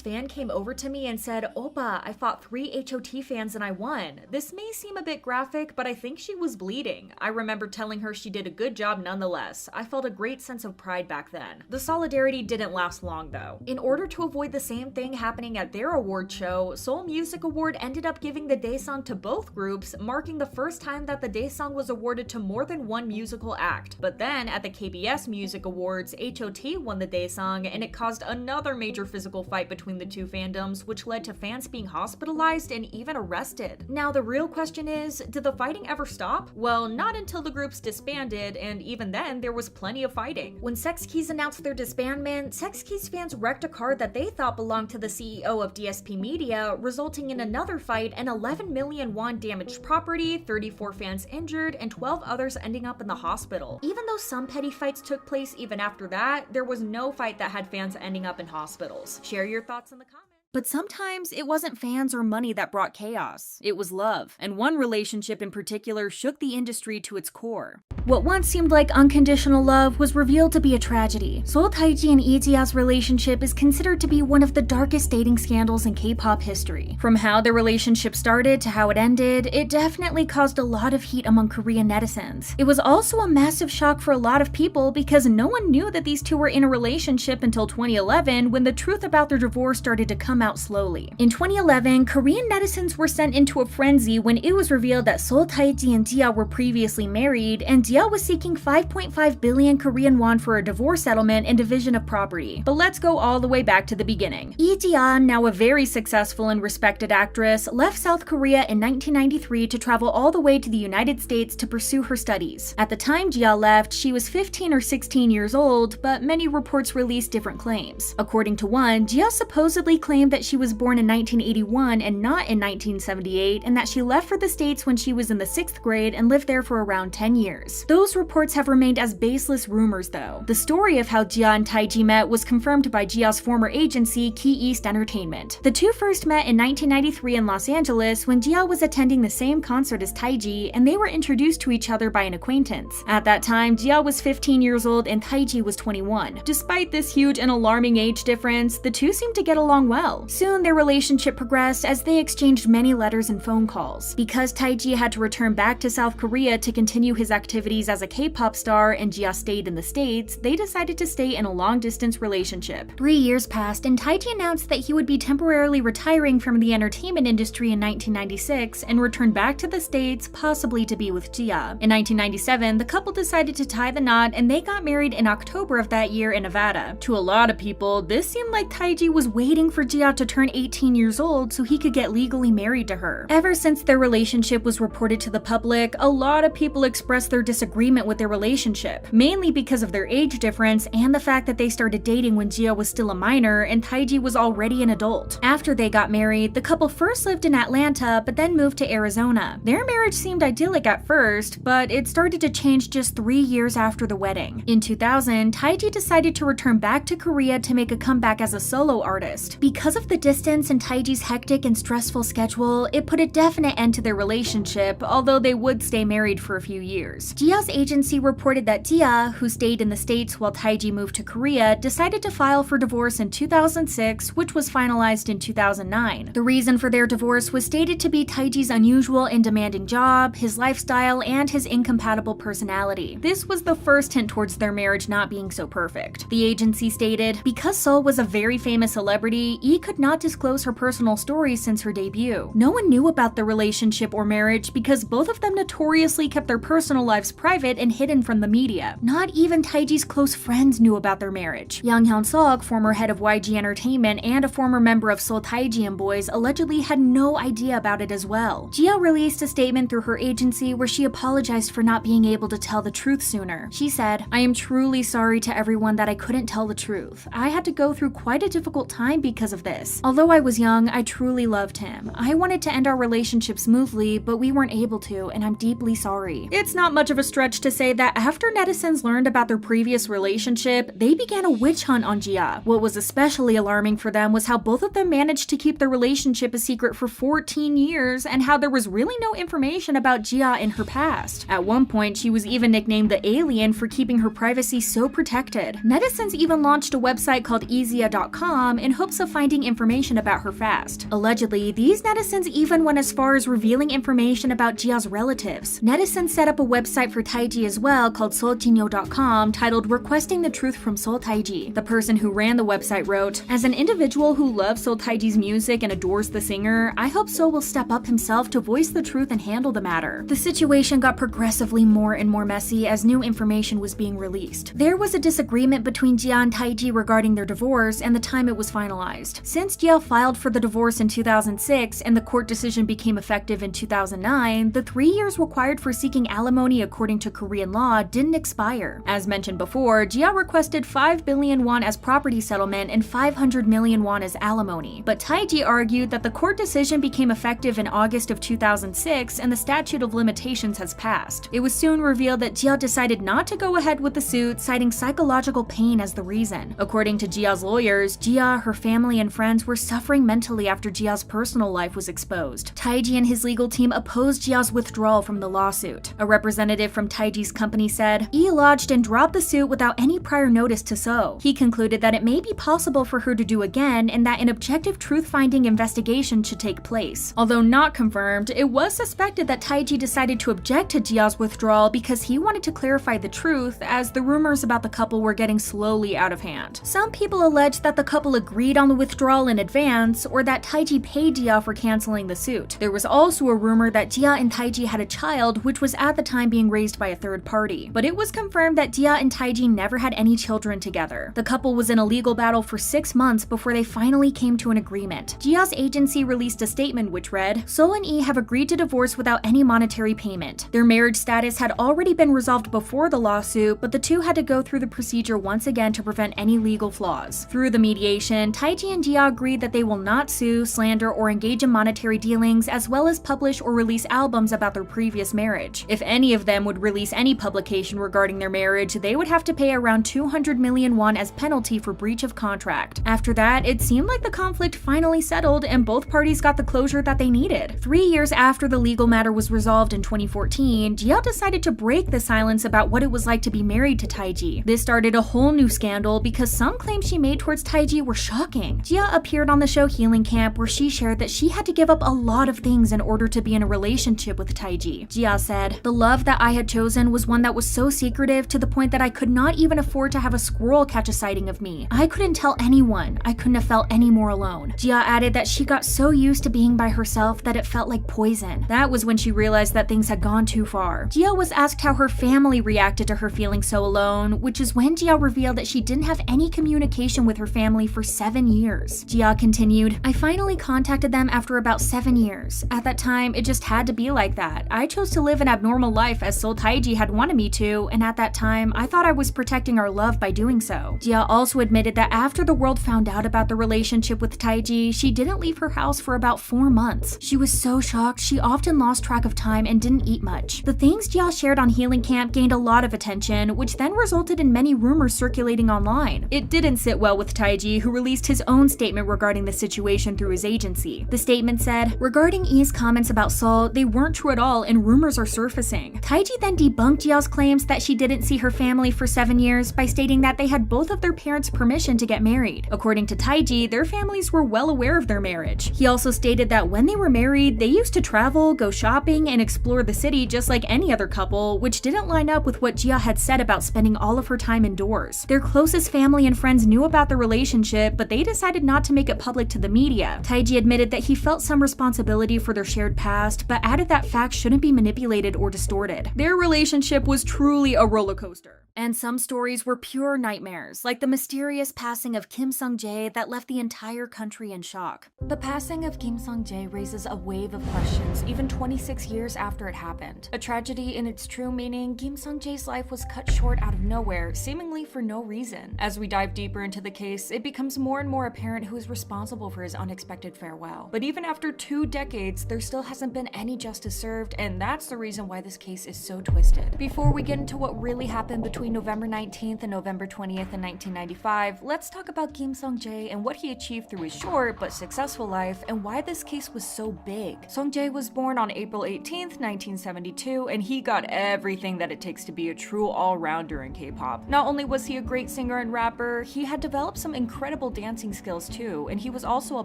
fan came over to me and said, 'Oppa, I fought 3 H.O.T fans and I won.' This may seem a bit graphic, but I think she was bleeding. I remember telling her she did a good job nonetheless. I felt a great sense of pride back then." The solidarity didn't last long though. In order to avoid the same thing happening at their award show, Seoul Music Award ended up giving the Daesang to both groups, marking the first time that the Daesang was awarded to more than one musical act. But then at the KBS Music Awards, H.O.T won the Daesang, and it caused another major physical fight between the two fandoms, which led to fans being hospitalized and even arrested. Now the real question is, did the fighting ever stop? Well, not until the groups disbanded, and even then there was plenty of fighting. When Sex Keys announced their disbandment, Sex Keys fans wrecked a car that they thought belonged to the CEO of DSP Media, resulting in another fight and 11 million won damaged property, 34 fans injured, and 12 others ending up in the hospital. Even though some petty fights took place even after that, there was no fight that had fans ending up in hospitals. Share your thoughts in the comments. But sometimes it wasn't fans or money that brought chaos. It was love. And one relationship in particular shook the industry to its core. What once seemed like unconditional love was revealed to be a tragedy. Seol Taiji and Lee Ji-a's relationship is considered to be one of the darkest dating scandals in K-pop history. From how their relationship started to how it ended, it definitely caused a lot of heat among Korean netizens. It was also a massive shock for a lot of people because no one knew that these two were in a relationship until 2011, when the truth about their divorce started to come out slowly. In 2011, Korean netizens were sent into a frenzy when it was revealed that Seol Taiji and Ji-a were previously married, and Ji-a was seeking 5.5 billion Korean won for a divorce settlement and division of property. But let's go all the way back to the beginning. Lee Ji-a, now a very successful and respected actress, left South Korea in 1993 to travel all the way to the United States to pursue her studies. At the time Ji-a left, she was 15 or 16 years old, but many reports released different claims. According to one, Ji-a supposedly claimed that she was born in 1981 and not in 1978, and that she left for the States when she was in the 6th grade and lived there for around 10 years. Those reports have remained as baseless rumors though. The story of how Ji-a and Taiji met was confirmed by Ji-a's former agency, Key East Entertainment. The two first met in 1993 in Los Angeles when Ji-a was attending the same concert as Taiji, and they were introduced to each other by an acquaintance. At that time, Ji-a was 15 years old and Taiji was 21. Despite this huge and alarming age difference, the two seemed to get along well. Soon their relationship progressed as they exchanged many letters and phone calls. Because Taiji had to return back to South Korea to continue his activities as a K-pop star and Ji-a stayed in the States, they decided to stay in a long-distance relationship. 3 years passed and Taiji announced that he would be temporarily retiring from the entertainment industry in 1996 and return back to the States, possibly to be with Ji-a. In 1997, the couple decided to tie the knot and they got married in October of that year in Nevada. To a lot of people, this seemed like Taiji was waiting for Ji-a to turn 18 years old so he could get legally married to her. Ever since their relationship was reported to the public, a lot of people expressed their disagreement with their relationship, mainly because of their age difference and the fact that they started dating when Ji-a was still a minor and Taiji was already an adult. After they got married, the couple first lived in Atlanta but then moved to Arizona. Their marriage seemed idyllic at first, but it started to change just 3 years after the wedding. In 2000, Taiji decided to return back to Korea to make a comeback as a solo artist. Because of the distance and Taiji's hectic and stressful schedule, it put a definite end to their relationship, although they would stay married for a few years. Ji-a's agency reported that Ji-a, who stayed in the States while Taiji moved to Korea, decided to file for divorce in 2006, which was finalized in 2009. The reason for their divorce was stated to be Taiji's unusual and demanding job, his lifestyle, and his incompatible personality. This was the first hint towards their marriage not being so perfect. The agency stated, because Seoul was a very famous celebrity, Lee could not disclose her personal story since her debut. No one knew about their relationship or marriage because both of them notoriously kept their personal lives private and hidden from the media. Not even Taeji's close friends knew about their marriage. Yang Hyun-suk, former head of YG Entertainment and a former member of Seoul Taeji and Boys, allegedly had no idea about it as well. G.o.d released a statement through her agency where she apologized for not being able to tell the truth sooner. She said, "I am truly sorry to everyone that I couldn't tell the truth. I had to go through quite a difficult time because of this. Although I was young, I truly loved him. I wanted to end our relationship smoothly, but we weren't able to, and I'm deeply sorry." It's not much of a stretch to say that after netizens learned about their previous relationship, they began a witch hunt on G.o.D. What was especially alarming for them was how both of them managed to keep their relationship a secret for 14 years and how there was really no information about G.o.D in her past. At one point, she was even nicknamed the Alien for keeping her privacy so protected. Netizens even launched a website called Easiya.com in hopes of finding information about her fast. Allegedly, these netizens even went as far as revealing information about G.o.D's relatives. Netizens set up a website for Taeji as well called seoljinyo.com titled Requesting the Truth from Seoul Taeji. The person who ran the website wrote, "As an individual who loves Seoul Taeji's music and adores the singer, I hope Seoul will step up himself to voice the truth and handle the matter." The situation got progressively more and more messy as new information was being released. There was a disagreement between G.o.D and Taeji regarding their divorce and the time it was finalized. Since G.o.D filed for the divorce in 2006 and the court decision became effective in 2009, the 3 years required for seeking alimony according to Korean law didn't expire. As mentioned before, G.o.D requested 5 billion won as property settlement and 500 million won as alimony. But Taeji argued that the court decision became effective in August of 2006 and the statute of limitations has passed. It was soon revealed that G.o.D decided not to go ahead with the suit, citing psychological pain as the reason. According to G.o.D's lawyers, G.o.D, her family, and friends were suffering mentally after G.o.D's personal life was exposed. Taeji and his legal team opposed G.o.D's withdrawal from the lawsuit. A representative from Taeji's company said, "He lodged and dropped the suit without any prior notice to Seoul. He concluded that it may be possible for her to do again and that an objective truth-finding investigation should take place." Although not confirmed, it was suspected that Taeji decided to object to G.o.D's withdrawal because he wanted to clarify the truth, as the rumors about the couple were getting slowly out of hand. Some people allege that the couple agreed on the withdrawal in advance, or that Taeji paid G.o.D for canceling the suit. There was also a rumor that G.o.D and Taeji had a child, which was at the time being raised by a third party. But it was confirmed that G.o.D and Taeji never had any children together. The couple was in a legal battle for 6 months before they finally came to an agreement. G.o.D's agency released a statement which read, "Seoul and E have agreed to divorce without any monetary payment. Their marriage status had already been resolved before the lawsuit, but the two had to go through the procedure once again to prevent any legal flaws. Through the mediation, Taeji and G.o.D agreed that they will not sue, slander, or engage in monetary dealings, as well as publish or release albums about their previous marriage. If any of them would release any publication regarding their marriage, they would have to pay around 200 million won as penalty for breach of contract." After that, it seemed like the conflict finally settled and both parties got the closure that they needed. 3 years after the legal matter was resolved in 2014, G.o.D decided to break the silence about what it was like to be married to Taeji. This started a whole new scandal because some claims she made towards Taeji were shocking. G.o.D appeared on the show Healing Camp where she shared that she had to give up a lot of things in order to be in a relationship with Taeji. G.o.D said, "The love that I had chosen was one that was so secretive to the point that I could not even afford to have a squirrel catch a sighting of me. I couldn't tell anyone. I couldn't have felt any more alone." G.o.D added that she got so used to being by herself that it felt like poison. That was when she realized that things had gone too far. G.o.D was asked how her family reacted to her feeling so alone, which is when G.o.D revealed that she didn't have any communication with her family for 7 years. G.o.D continued, "I finally contacted them after about 7 years. At that time, it just had to be like that. I chose to live an abnormal life as Seoul Taeji had wanted me to, and at that time, I thought I was protecting our love by doing so." G.o.D also admitted that after the world found out about the relationship with Taeji, she didn't leave her house for about 4 months. She was so shocked, she often lost track of time and didn't eat much. The things G.o.D shared on Healing Camp gained a lot of attention, which then resulted in many rumors circulating online. It didn't sit well with Taeji, who released his own statement regarding the situation through his agency. The statement said, "Regarding E's comments about Seoul, they weren't true at all and rumors are surfacing." Taeji then debunked G.o.D's claims that she didn't see her family for 7 years by stating that they had both of their parents' permission to get married. According to Taeji, their families were well aware of their marriage. He also stated that when they were married, they used to travel, go shopping, and explore the city just like any other couple, which didn't line up with what G.o.D had said about spending all of her time indoors. Their closest family and friends knew about the relationship, but they decided not not to make it public to the media. Taiji admitted that he felt some responsibility for their shared past, but added that facts shouldn't be manipulated or distorted. Their relationship was truly a roller coaster. And some stories were pure nightmares, like the mysterious passing of Kim Sungjae that left the entire country in shock. The passing of Kim Sungjae raises a wave of questions even 26 years after it happened. A tragedy in its true meaning, Kim Sungjae's life was cut short out of nowhere, seemingly for no reason. As we dive deeper into the case, it becomes more and more apparent who is responsible for his unexpected farewell. But even after 2 decades, there still hasn't been any justice served, and that's the reason why this case is so twisted. Before we get into what really happened between November 19th and November 20th in 1995, let's talk about Kim Sungjae and what he achieved through his short but successful life and why this case was so big. Sungjae was born on April 18th, 1972, and he got everything that it takes to be a true all-rounder in K-pop. Not only was he a great singer and rapper, he had developed some incredible dancing skills too, and he was also a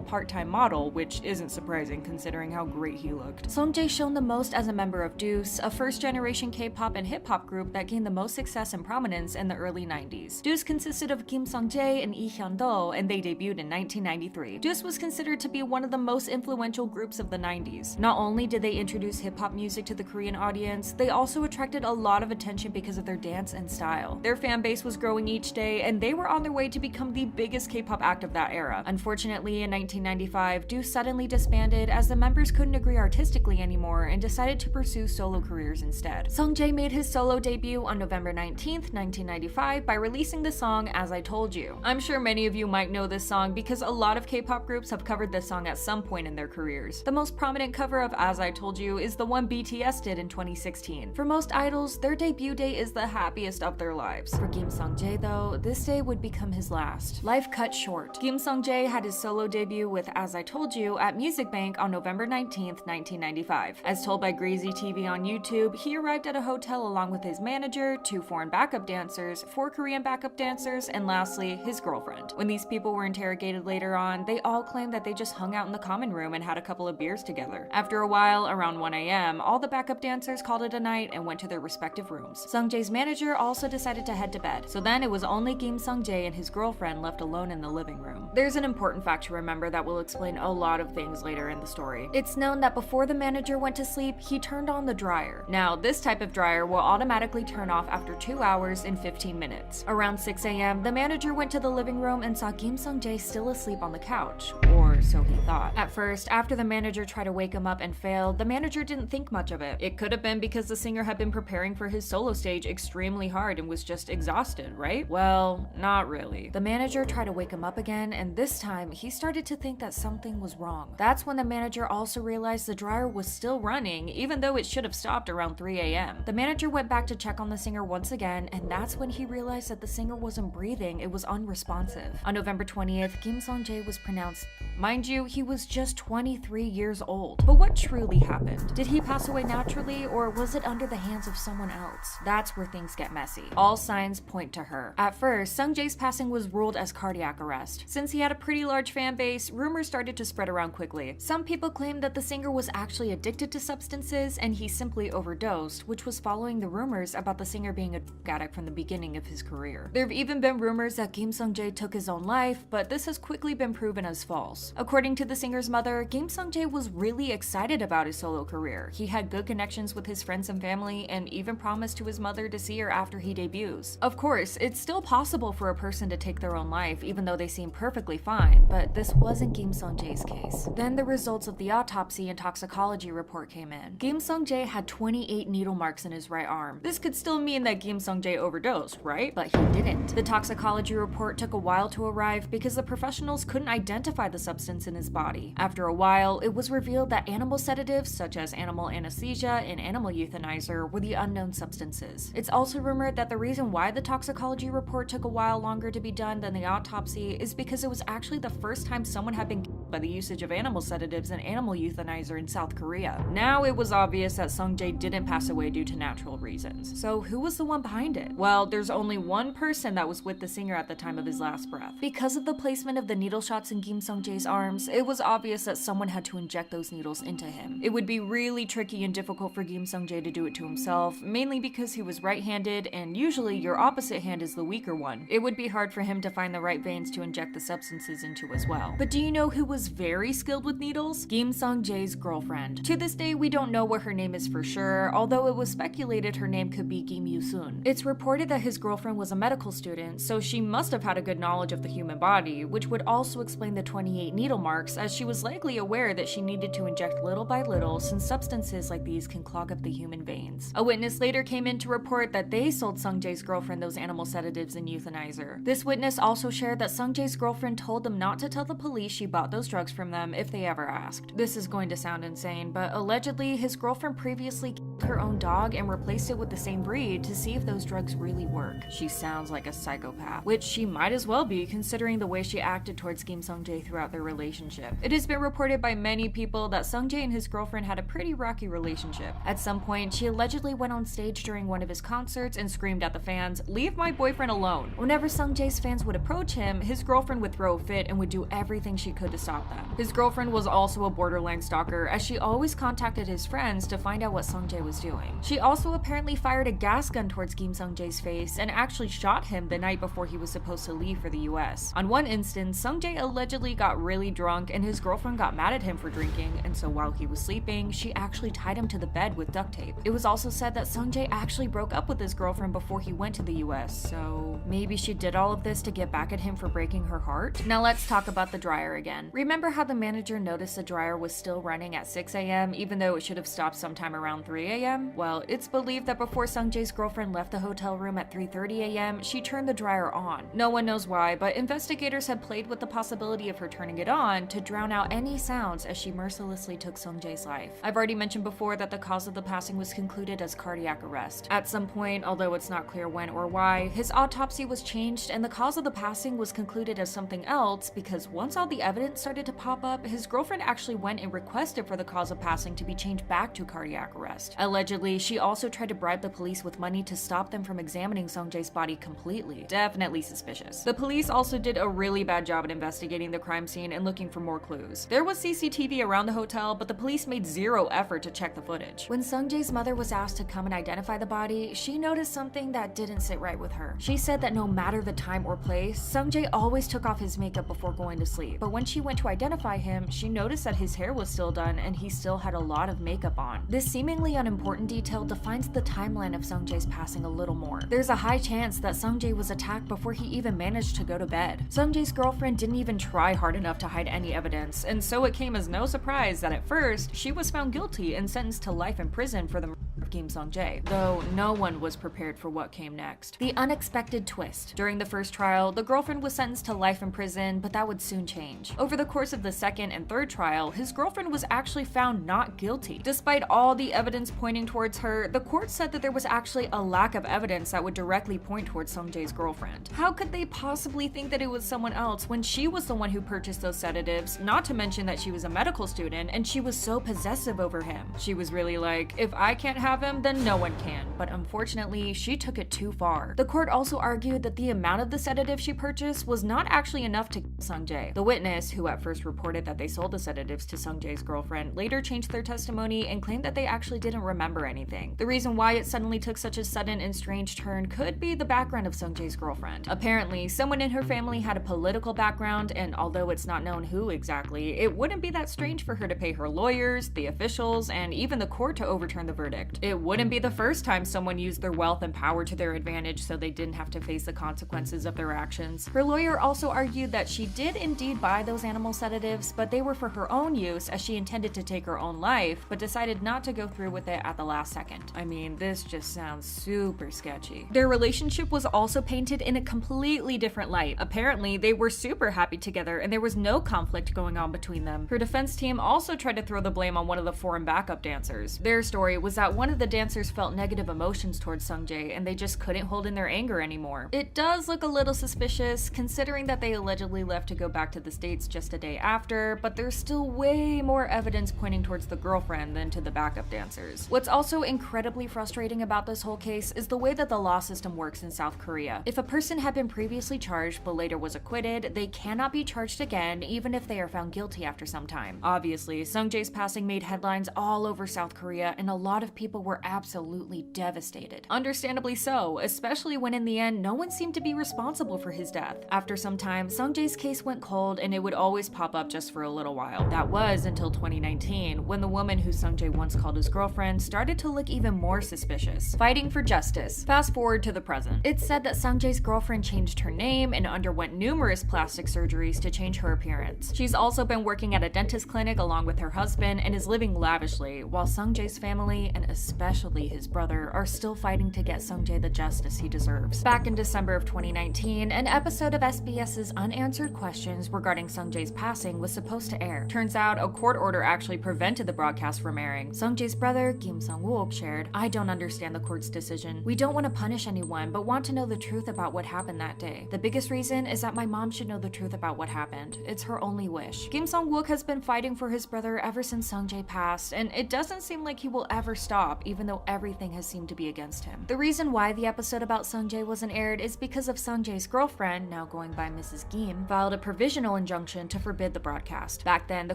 part-time model, which isn't surprising considering how great he looked. Sungjae shone the most as a member of Deuce, a first-generation K-pop and hip-hop group that gained the most success and prominence in the early 90s. Deuce consisted of Kim Sungjae and Lee Hyun-do, and they debuted in 1993. Deuce was considered to be one of the most influential groups of the 90s. Not only did they introduce hip-hop music to the Korean audience, they also attracted a lot of attention because of their dance and style. Their fan base was growing each day, and they were on their way to become the biggest K-pop act of that era. Unfortunately, in 1995, Deuce suddenly disbanded as the members couldn't agree artistically anymore and decided to pursue solo careers instead. Sungjae made his solo debut on November 19th, 1995 by releasing the song As I Told You. I'm sure many of you might know this song because a lot of K-pop groups have covered this song at some point in their careers. The most prominent cover of As I Told You is the one BTS did in 2016. For most idols, their debut day is the happiest of their lives. For Kim Sungjae though, this day would become his last. Life cut short. Kim Sungjae had his solo debut with As I Told You at Music Bank on November 19th, 1995. As told by Greasy TV on YouTube, he arrived at a hotel along with his manager, 2 foreign backup dancers, 4 Korean backup dancers, and lastly, his girlfriend. When these people were interrogated later on, they all claimed that they just hung out in the common room and had a couple of beers together. After a while, around 1 a.m., all the backup dancers called it a night and went to their respective rooms. Sungjae's manager also decided to head to bed, so then it was only Kim Sungjae and his girlfriend left alone in the living room. There's an important fact to remember that will explain a lot of things later in the story. It's known that before the manager went to sleep, he turned on the dryer. Now, this type of dryer will automatically turn off after 2 hours and 15 minutes. Around 6 a.m., the manager went to the living room and saw Kim Sungjae still asleep on the couch, or so he thought. At first, after the manager tried to wake him up and failed, the manager didn't think much of it. It could have been because the singer had been preparing for his solo stage extremely hard and was just exhausted, right? Well, not really. The manager tried to wake him up again, and this time, he started to think that something was wrong. That's when the manager also realized the dryer was still running, even though it should have stopped around 3 a.m. The manager went back to check on the singer once again, and that's when he realized that the singer wasn't breathing, it was unresponsive. On November 20th, Kim Sungjae was pronounced. Mind you, he was just 23 years old. But what truly happened? Did he pass away naturally, or was it under the hands of someone else? That's where things get messy. All signs point to her. At first, Sungjae's passing was ruled as cardiac arrest. Since he had a pretty large fan base, rumors started to spread around quickly. Some people claimed that the singer was actually addicted to substances and he simply overdosed, which was following the rumors about the singer being a drug addict from the beginning of his career. There have even been rumors that Kim Sungjae took his own life, but this has quickly been proven as false. According to the singer's mother, Kim Sungjae was really excited about his solo career. He had good connections with his friends and family, and even promised to his mother to see her after he debuts. Of course, it's still possible for a person to take their own life, even though they seem perfectly fine, but this wasn't Kim Sungjae's case. Then the results of the autopsy and toxicology report came in. Kim Sungjae had 28 needle marks in his right arm. This could still mean that Kim Sungjae overdosed, right? But he didn't. The toxicology report took a while to arrive because the professionals couldn't identify the substance in his body. After a while, it was revealed that animal sedatives, such as animal anesthesia and animal euthanizer, were the unknown substances. It's also rumored that the reason why the toxicology report took a while longer to be done than the autopsy is because it was actually the first time someone had been killed by the usage of animal sedatives and animal euthanizer in South Korea. Now it was obvious that Sungjae didn't pass away due to natural reasons. So who was the one behind it? Well, there's only one person that was with the singer at the time of his last breath. Because of the placement of the needle shots in Kim Sungjae's arms, it was obvious that someone had to inject those needles into him. It would be really tricky and difficult for Kim Sungjae to do it to himself, mainly because he was right-handed and usually your opposite hand is the weaker one. It would be hard for him to find the right veins to inject the substances into as well. But do you know who was very skilled with needles? Kim Sungjae's girlfriend. To this day, we don't know what her name is for sure, although it was speculated her name could be Kim Yoo-sun. It's reported that his girlfriend was a medical student, so she must have had a good knowledge of the human body, which would also explain the 28 needle marks, as she was likely aware that she needed to inject little by little since substances like these can clog up the human veins. A witness later came in to report that they sold Sungjae's girlfriend those animal sedatives and euthanizer. This witness also shared that Sungjae's girlfriend told them not to tell the police she bought those drugs from them if they ever asked. This is going to sound insane, but allegedly his girlfriend previously killed her own dog and replaced it with the same breed to see if those drugs really work. She sounds like a psychopath, which she might as well be considering the way she acted towards Kim Sungjae throughout their relationship. It has been reported by many people that Sungjae and his girlfriend had a pretty rocky relationship. At some point, she allegedly went on stage during one of his concerts and screamed at the fans, "Leave my boyfriend alone." Whenever Sungjae's fans would approach him, his girlfriend would throw a fit and would do everything she could to stop them. His girlfriend was also a borderline stalker, as she always contacted his friends to find out what Sungjae was doing. She also apparently fired a gas gun towards Kim Sungjae's face and actually shot him the night before he was supposed to leave for the US. On one instance, Sungjae allegedly got really drunk and his girlfriend got mad at him for drinking, and so while he was sleeping, she actually tied him to the bed with duct tape. It was also said that Sungjae actually broke up with his girlfriend before he went to the US, so maybe she did all of this to get back at him for breaking her heart? Now let's talk about the dryer again. Remember how the manager noticed the dryer was still running at 6 a.m. even though it should have stopped sometime around 3 a.m.? Well, it's believed that before Sungjae's girlfriend left the hotel room at 3:30 a.m., she turned the dryer on. No one knows why, but investigators had played with the possibility of her turning it on to drown out any sounds as she mercilessly took Sungjae's life. I've already mentioned before that the cause of the passing was concluded as cardiac arrest. At some point, although it's not clear when or why, his autopsy was changed and the cause of the passing was concluded as something else because once all the evidence started to pop up, his girlfriend actually went and requested for the cause of passing to be changed back to cardiac arrest. Allegedly, she also tried to bribe the police with money to stop them from examining Sungjae's body completely. Definitely suspicious. The police also did a really bad job at investigating the crime scene and looking for more clues. There was CCTV around the hotel, but the police made zero effort to check the footage. When Sungjae's mother was asked to come and identify the body, she noticed something that didn't sit right with her. She said that no matter the time or place, Sungjae always took off his makeup before going to sleep. But when she went to identify him, she noticed that his hair was still done and he still had a lot of makeup on. This seemingly unimportant detail defines the timeline of Sungjae's passing a little more. There's a high chance that Sungjae was attacked before he even managed to go to bed. Sungjae's girlfriend didn't even try hard enough to hide any evidence, and so it came as no surprise that at first, she was found guilty and sentenced to life in prison for the murder of Kim Sungjae, though no one was prepared for what came next. The unexpected twist. During the first trial, the girlfriend was sentenced to life in prison, but that would soon change. Over the course of the second and third trial, his girlfriend was actually found not guilty. Despite all the evidence pointing towards her, the court said that there was actually a lack of evidence that would directly point towards Sungjae's girlfriend. How could they possibly think that it was someone else when she was the one who purchased those sedatives, not to mention that she was a medical student and she was so possessive over him? She was really like, if I can't have him, then no one can. But unfortunately, she took it too far. The court also argued that the amount of the sedative she purchased was not actually enough to kill Sungjae. The witness, who at first reported that they sold the sedatives to Sungjae's girlfriend, later changed their testimony and claimed that they actually didn't remember anything. The reason why it suddenly took such a sudden and strange turn could be the background of Sungjae's girlfriend. Apparently, someone in her family had a political background, and although it's not known who exactly, it wouldn't be that strange for her to pay her lawyers, the officials, and even the court to overturn the verdict. It wouldn't be the first time someone used their wealth and power to their advantage so they didn't have to face the consequences of their actions. Her lawyer also argued that she did indeed buy those animal sedatives, but they were for her own use as she intended to take her own life, but decided not to go through with it at the last second. I mean, this just sounds super sketchy. Their relationship was also painted in a completely different light. Apparently, they were super happy together and there was no conflict going on between them. Her defense team also tried to throw the blame on one of the foreign backup dancers. Their story was that one of the dancers felt negative emotions towards Sungjae and they just couldn't hold in their anger anymore. It does look a little suspicious, considering that they allegedly left to go back to the States just a day after, but there's still way more evidence pointing towards the girlfriend than to the backup dancers. What's also incredibly frustrating about this whole case is the way that the law system works in South Korea. If a person had been previously charged but later was acquitted, they cannot be charged again even if they are found guilty after some time. Obviously, Sungjae's passing made headlines all over South Korea and a lot of people were absolutely devastated. Understandably so, especially when in the end no one seemed to be responsible for his death. After some time, Sungjae's case went cold and it would always pop up just for a little while. That was until 2019, when the woman who Sungjae once called his girlfriend started to look even more suspicious. Fighting for justice. Fast forward to the present. It's said that Sungjae's girlfriend changed her name and underwent numerous plastic surgeries to change her appearance. She's also been working at a dentist clinic along with her husband and is living lavishly, while Sungjae's family, and especially his brother, are still fighting to get Sungjae the justice he deserves. Back in December of 2019, an episode of SBS's Unanswered Questions regarding Sungjae's passing was supposed to air. Turns out a court order actually prevented the broadcast from airing. Sungjae's brother, Kim Sungjae, shared, "I don't understand the court's decision. We don't want to punish anyone, but want to know the truth about what happened that day. The biggest reason is that my mom should know the truth about what happened. It's her only wish." Kim Sungjae has been fighting for his brother ever since Sungjae passed, and it doesn't seem like he will ever stop, even though everything has seemed to be against him. The reason why the episode about Sungjae wasn't aired is because of Sungjae's girlfriend, now going by Mrs. Kim, filed a provisional injunction to forbid the broadcast. Back then, the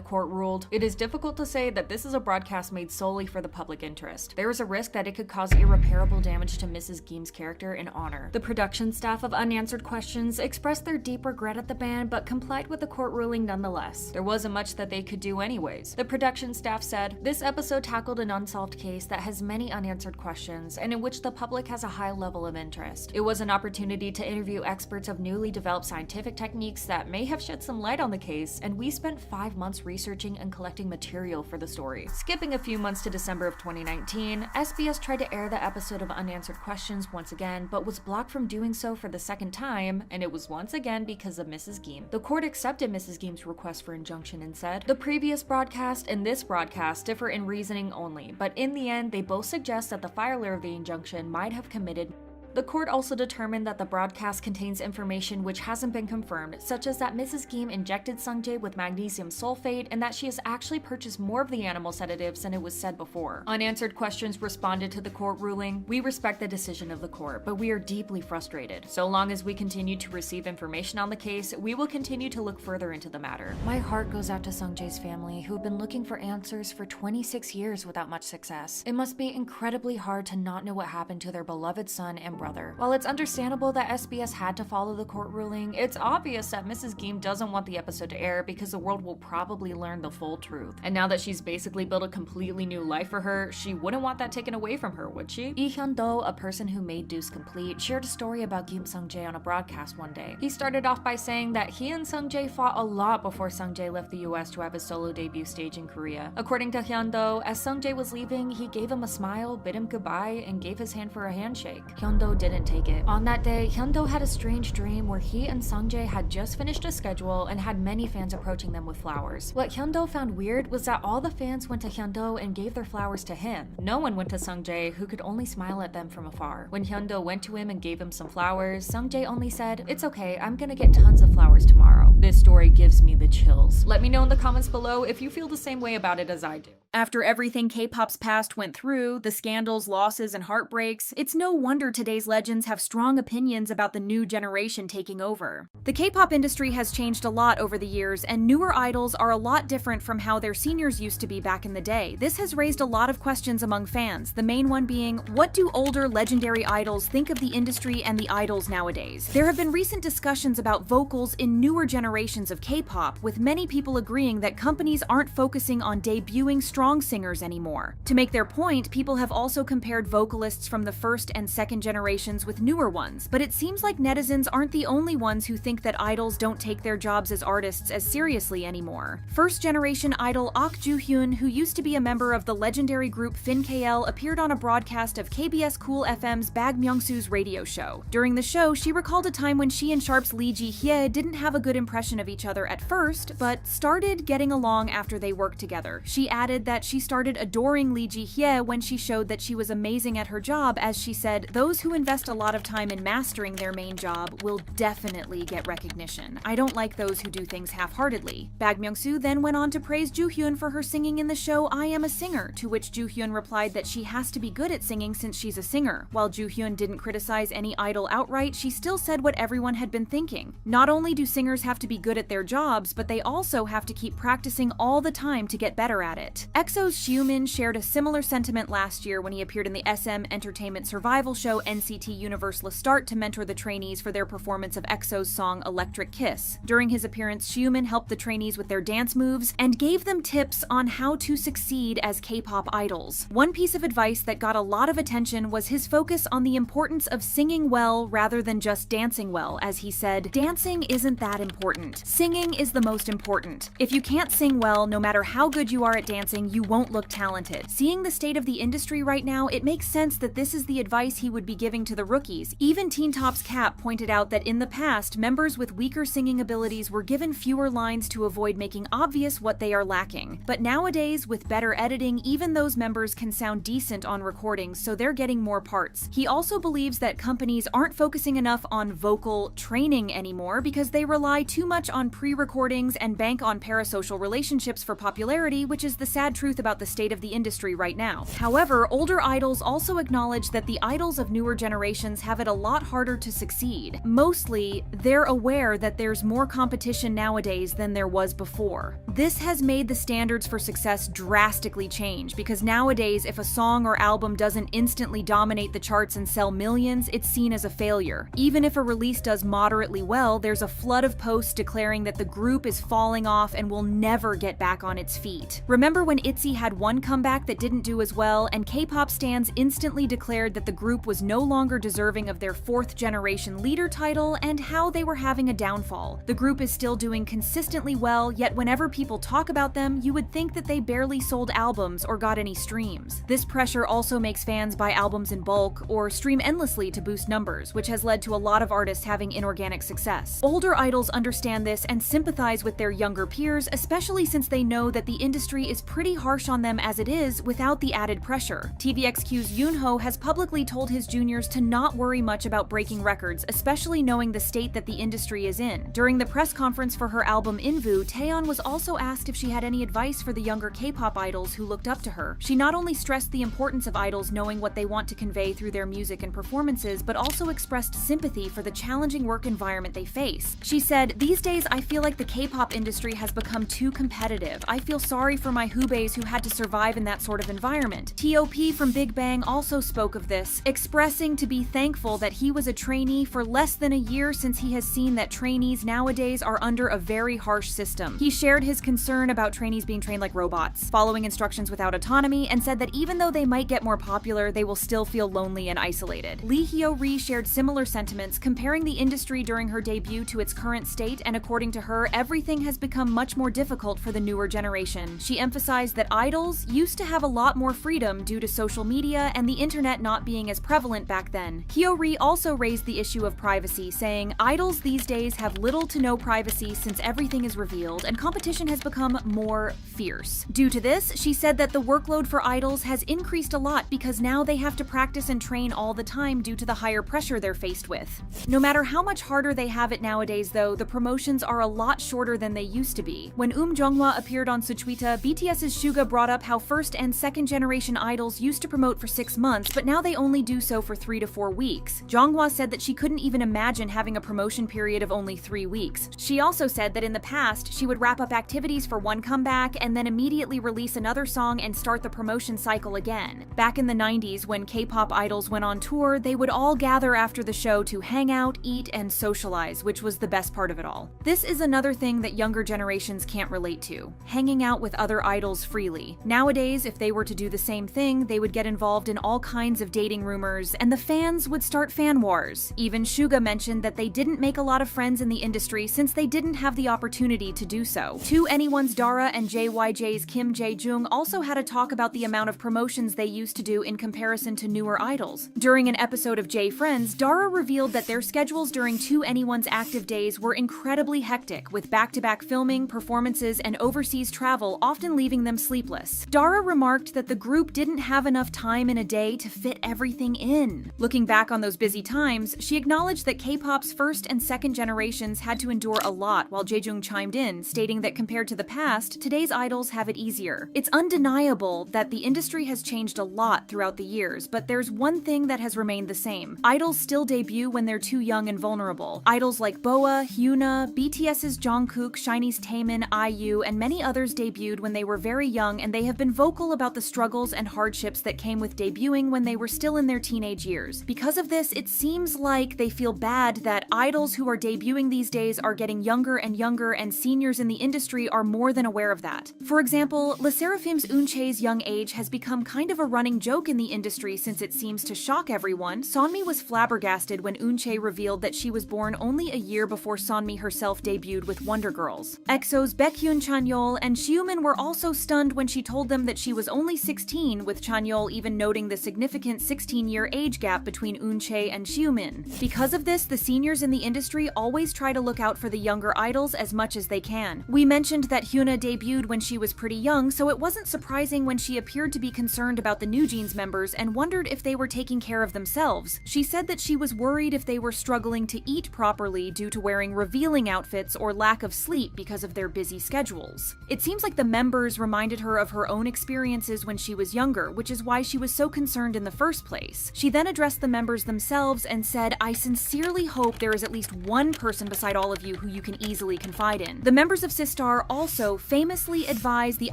court ruled, "It is difficult to say that this is a broadcast made solely for the public interest. There is a risk that it could cause irreparable damage to Mrs. Kim's character and honor." The production staff of Unanswered Questions expressed their deep regret at the ban, but complied with the court ruling nonetheless. There wasn't much that they could do anyways. The production staff said, "This episode tackled an unsolved case that has many unanswered questions and in which the public has a high level of interest. It was an opportunity to interview experts of newly developed scientific techniques that may have shed some light on the case, and we spent 5 months researching and collecting material for the story." Skipping a few months to December of 2019, SBS tried to air the episode of Unanswered Questions once again, but was blocked from doing so for the second time, and it was once again because of Mrs. Kim. The court accepted Mrs. Kim's request for injunction and said, "The previous broadcast and this broadcast differ in reasoning only, but in the end, they both suggest that the filer of the injunction might have committed." The court also determined that the broadcast contains information which hasn't been confirmed, such as that Mrs. Kim injected Sungjae with magnesium sulfate and that she has actually purchased more of the animal sedatives than it was said before. Unanswered Questions responded to the court ruling, "We respect the decision of the court, but we are deeply frustrated. So long as we continue to receive information on the case, we will continue to look further into the matter. My heart goes out to Sungjae's family, who have been looking for answers for 26 years without much success. It must be incredibly hard to not know what happened to their beloved son and brother." While it's understandable that SBS had to follow the court ruling, it's obvious that Mrs. Kim doesn't want the episode to air because the world will probably learn the full truth. And now that she's basically built a completely new life for her, she wouldn't want that taken away from her, would she? Lee Hyun-do, a person who made Deuce Complete, shared a story about Kim Sungjae on a broadcast one day. He started off by saying that he and Sungjae fought a lot before Sungjae left the US to have his solo debut stage in Korea. According to Hyun-do, as Sungjae was leaving, he gave him a smile, bid him goodbye, and gave his hand for a handshake. Hyun-do didn't take it. On that day, Hyun-do had a strange dream where he and Sungjae had just finished a schedule and had many fans approaching them with flowers. What Hyun-do found weird was that all the fans went to Hyun-do and gave their flowers to him. No one went to Sungjae, who could only smile at them from afar. When Hyun-do went to him and gave him some flowers, Sungjae only said, "It's okay, I'm gonna get tons of flowers tomorrow." This story gives me the chills. Let me know in the comments below if you feel the same way about it as I do. After everything K-pop's past went through, the scandals, losses, and heartbreaks, it's no wonder today's legends have strong opinions about the new generation taking over. The K-pop industry has changed a lot over the years, and newer idols are a lot different from how their seniors used to be back in the day. This has raised a lot of questions among fans, the main one being, what do older legendary idols think of the industry and the idols nowadays? There have been recent discussions about vocals in newer generations of K-pop, with many people agreeing that companies aren't focusing on debuting strong singers anymore. To make their point, people have also compared vocalists from the first and second generations with newer ones, but it seems like netizens aren't the only ones who think that idols don't take their jobs as artists as seriously anymore. First-generation idol Ok Joo-hyun, who used to be a member of the legendary group Fin.K.L, appeared on a broadcast of KBS Cool FM's Bag Myung-soo's radio show. During the show, she recalled a time when she and Sharp's Lee Ji-hye didn't have a good impression of each other at first, but started getting along after they worked together. She added that she started adoring Lee Ji-hye when she showed that she was amazing at her job, as she said, "Those who invest a lot of time in mastering their main job will definitely get recognition. I don't like those who do things half-heartedly." Bag Myung-soo then went on to praise Joo-hyun for her singing in the show I Am a Singer, to which Joo-hyun replied that she has to be good at singing since she's a singer. While Joo-hyun didn't criticize any idol outright, she still said what everyone had been thinking. Not only do singers have to be good at their jobs, but they also have to keep practicing all the time to get better at it. EXO's Xiumin shared a similar sentiment last year when he appeared in the SM Entertainment survival show NCT Universe Start to mentor the trainees for their performance of EXO's song Electric Kiss. During his appearance, Xiumin helped the trainees with their dance moves and gave them tips on how to succeed as K-pop idols. One piece of advice that got a lot of attention was his focus on the importance of singing well rather than just dancing well, as he said, "Dancing isn't that important. Singing is the most important. If you can't sing well, no matter how good you are at dancing, you won't look talented." Seeing the state of the industry right now, it makes sense that this is the advice he would be giving to the rookies. Even Teen Top's Cap pointed out that in the past, members with weaker singing abilities were given fewer lines to avoid making obvious what they are lacking. But nowadays, with better editing, even those members can sound decent on recordings, so they're getting more parts. He also believes that companies aren't focusing enough on vocal training anymore because they rely too much on pre-recordings and bank on parasocial relationships for popularity, which is the sad truth about the state of the industry right now. However, older idols also acknowledge that the idols of newer generations have it a lot harder to succeed. Mostly, they're aware that there's more competition nowadays than there was before. This has made the standards for success drastically change, because nowadays if a song or album doesn't instantly dominate the charts and sell millions, it's seen as a failure. Even if a release does moderately well, there's a flood of posts declaring that the group is falling off and will never get back on its feet. Remember when ITZY had one comeback that didn't do as well, and K-pop stans instantly declared that the group was no longer deserving of their fourth generation leader title and how they were having a downfall. The group is still doing consistently well, yet whenever people talk about them, you would think that they barely sold albums or got any streams. This pressure also makes fans buy albums in bulk or stream endlessly to boost numbers, which has led to a lot of artists having inorganic success. Older idols understand this and sympathize with their younger peers, especially since they know that the industry is pretty harsh on them as it is without the added pressure. TVXQ's Yoonho has publicly told his juniors to not worry much about breaking records, especially knowing the state that the industry is in. During the press conference for her album Invu, Taeyeon was also asked if she had any advice for the younger K-pop idols who looked up to her. She not only stressed the importance of idols knowing what they want to convey through their music and performances, but also expressed sympathy for the challenging work environment they face. She said, "These days I feel like the K-pop industry has become too competitive. I feel sorry for my Hubeis who had to survive in that sort of environment." T.O.P. from Big Bang also spoke of this, expressing to be thankful that he was a trainee for less than a year since he has seen that trainees nowadays are under a very harsh system. He shared his concern about trainees being trained like robots, following instructions without autonomy, and said that even though they might get more popular, they will still feel lonely and isolated. Lee Hyo-ri shared similar sentiments, comparing the industry during her debut to its current state, and according to her, everything has become much more difficult for the newer generation. She emphasized that idols used to have a lot more freedom due to social media and the internet not being as prevalent back then. Hyo-ri also raised the issue of privacy, saying, "Idols these days have little to no privacy since everything is revealed, and competition has become more fierce." Due to this, she said that the workload for idols has increased a lot because now they have to practice and train all the time due to the higher pressure they're faced with. No matter how much harder they have it nowadays though, the promotions are a lot shorter than they used to be. When Jung-hwa appeared on Suchwita, BTS's Suga brought up how first and second generation idols used to promote for 6 months, but now they only do so for 3 to 4 weeks. Jung-hwa said that she couldn't even imagine having a promotion period of only 3 weeks. She also said that in the past, she would wrap up activities for one comeback and then immediately release another song and start the promotion cycle again. Back in the 90s, when K-pop idols went on tour, they would all gather after the show to hang out, eat, and socialize, which was the best part of it all. This is another thing that younger generations can't relate to, hanging out with other idols freely. Nowadays, if they were to do the same thing, they would get involved in all kinds of dating rumors, and the fans would start fan wars. Even Suga mentioned that they didn't make a lot of friends in the industry since they didn't have the opportunity to do so. 2NE1's Dara and JYJ's Kim Jae-jung also had a talk about the amount of promotions they used to do in comparison to newer idols. During an episode of J Friends, Dara revealed that their schedules during 2NE1's active days were incredibly hectic, with back-to-back filming, performances, and overseas travel often leaving them sleepless. Dara remarked that the group didn't have enough time in a day to fit everything in. Looking back on those busy times, she acknowledged that K-pop's first and second generations had to endure a lot, while Jaejung chimed in, stating that compared to the past, today's idols have it easier. It's undeniable that the industry has changed a lot throughout the years, but there's one thing that has remained the same. Idols still debut when they're too young and vulnerable. Idols like Boa, Hyuna, BTS's Jungkook, SHINee's Taemin, IU, and many others debuted when they were very young, and they have been vocal about the struggles and hardships that came with debuting when they were still in their teenage years. Because of this, it seems like they feel bad that idols who are debuting these days are getting younger, and seniors in the industry are more than aware of that. For example, LE SSERAFIM's Eunchae's young age has become kind of a running joke in the industry since it seems to shock everyone. Sunmi was flabbergasted when Eunchae revealed that she was born only a year before Sunmi herself debuted with Wonder Girls. EXO's Baekhyun, Chanyeol, and Xiumin were also stunned when she told them that she was only 16, with Chanyeol even noting the significant 16-year age gap between Eunchae and Xiumin. Because of this, the seniors in the industry always try to look out for the younger idols as much as they can. We mentioned that Hyuna debuted when she was pretty young, so it wasn't surprising when she appeared to be concerned about the New Jeans members and wondered if they were taking care of themselves. She said that she was worried if they were struggling to eat properly due to wearing revealing outfits or lack of sleep because of their busy schedules. It seems like the members reminded her of her own experiences when she was younger, which is why she was so concerned in the first place. She then addressed the members themselves and said, "I sincerely hope there is at least one person beside all of you who you can easily confide in." The members of Sistar also famously advised the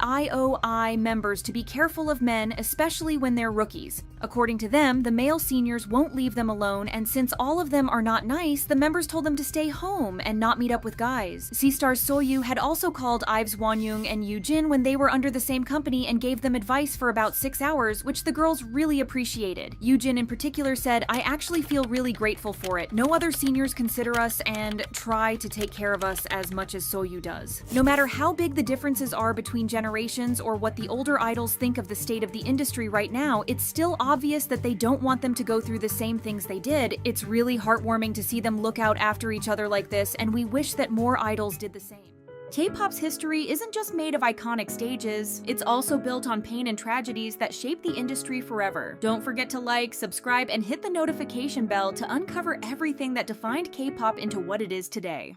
IOI members to be careful of men, especially when they're rookies. According to them, the male seniors won't leave them alone, and since all of them are not nice, the members told them to stay home and not meet up with guys. Sistar's Soyu had also called Ives Wonyoung and Yoojin when they were under the same company and gave them advice for about 6 hours, which the girls really appreciated. Yoojin in particular said, "I actually feel really grateful for it. No other seniors consider us and try to take care of us as much as Soyu does." No matter how big the differences are between generations or what the older idols think of the state of the industry right now, it's still obvious that they don't want them to go through the same things they did. It's really heartwarming to see them look out after each other like this, and we wish that more idols did the same. K-pop's history isn't just made of iconic stages, it's also built on pain and tragedies that shape the industry forever. Don't forget to like, subscribe, and hit the notification bell to uncover everything that defined K-pop into what it is today.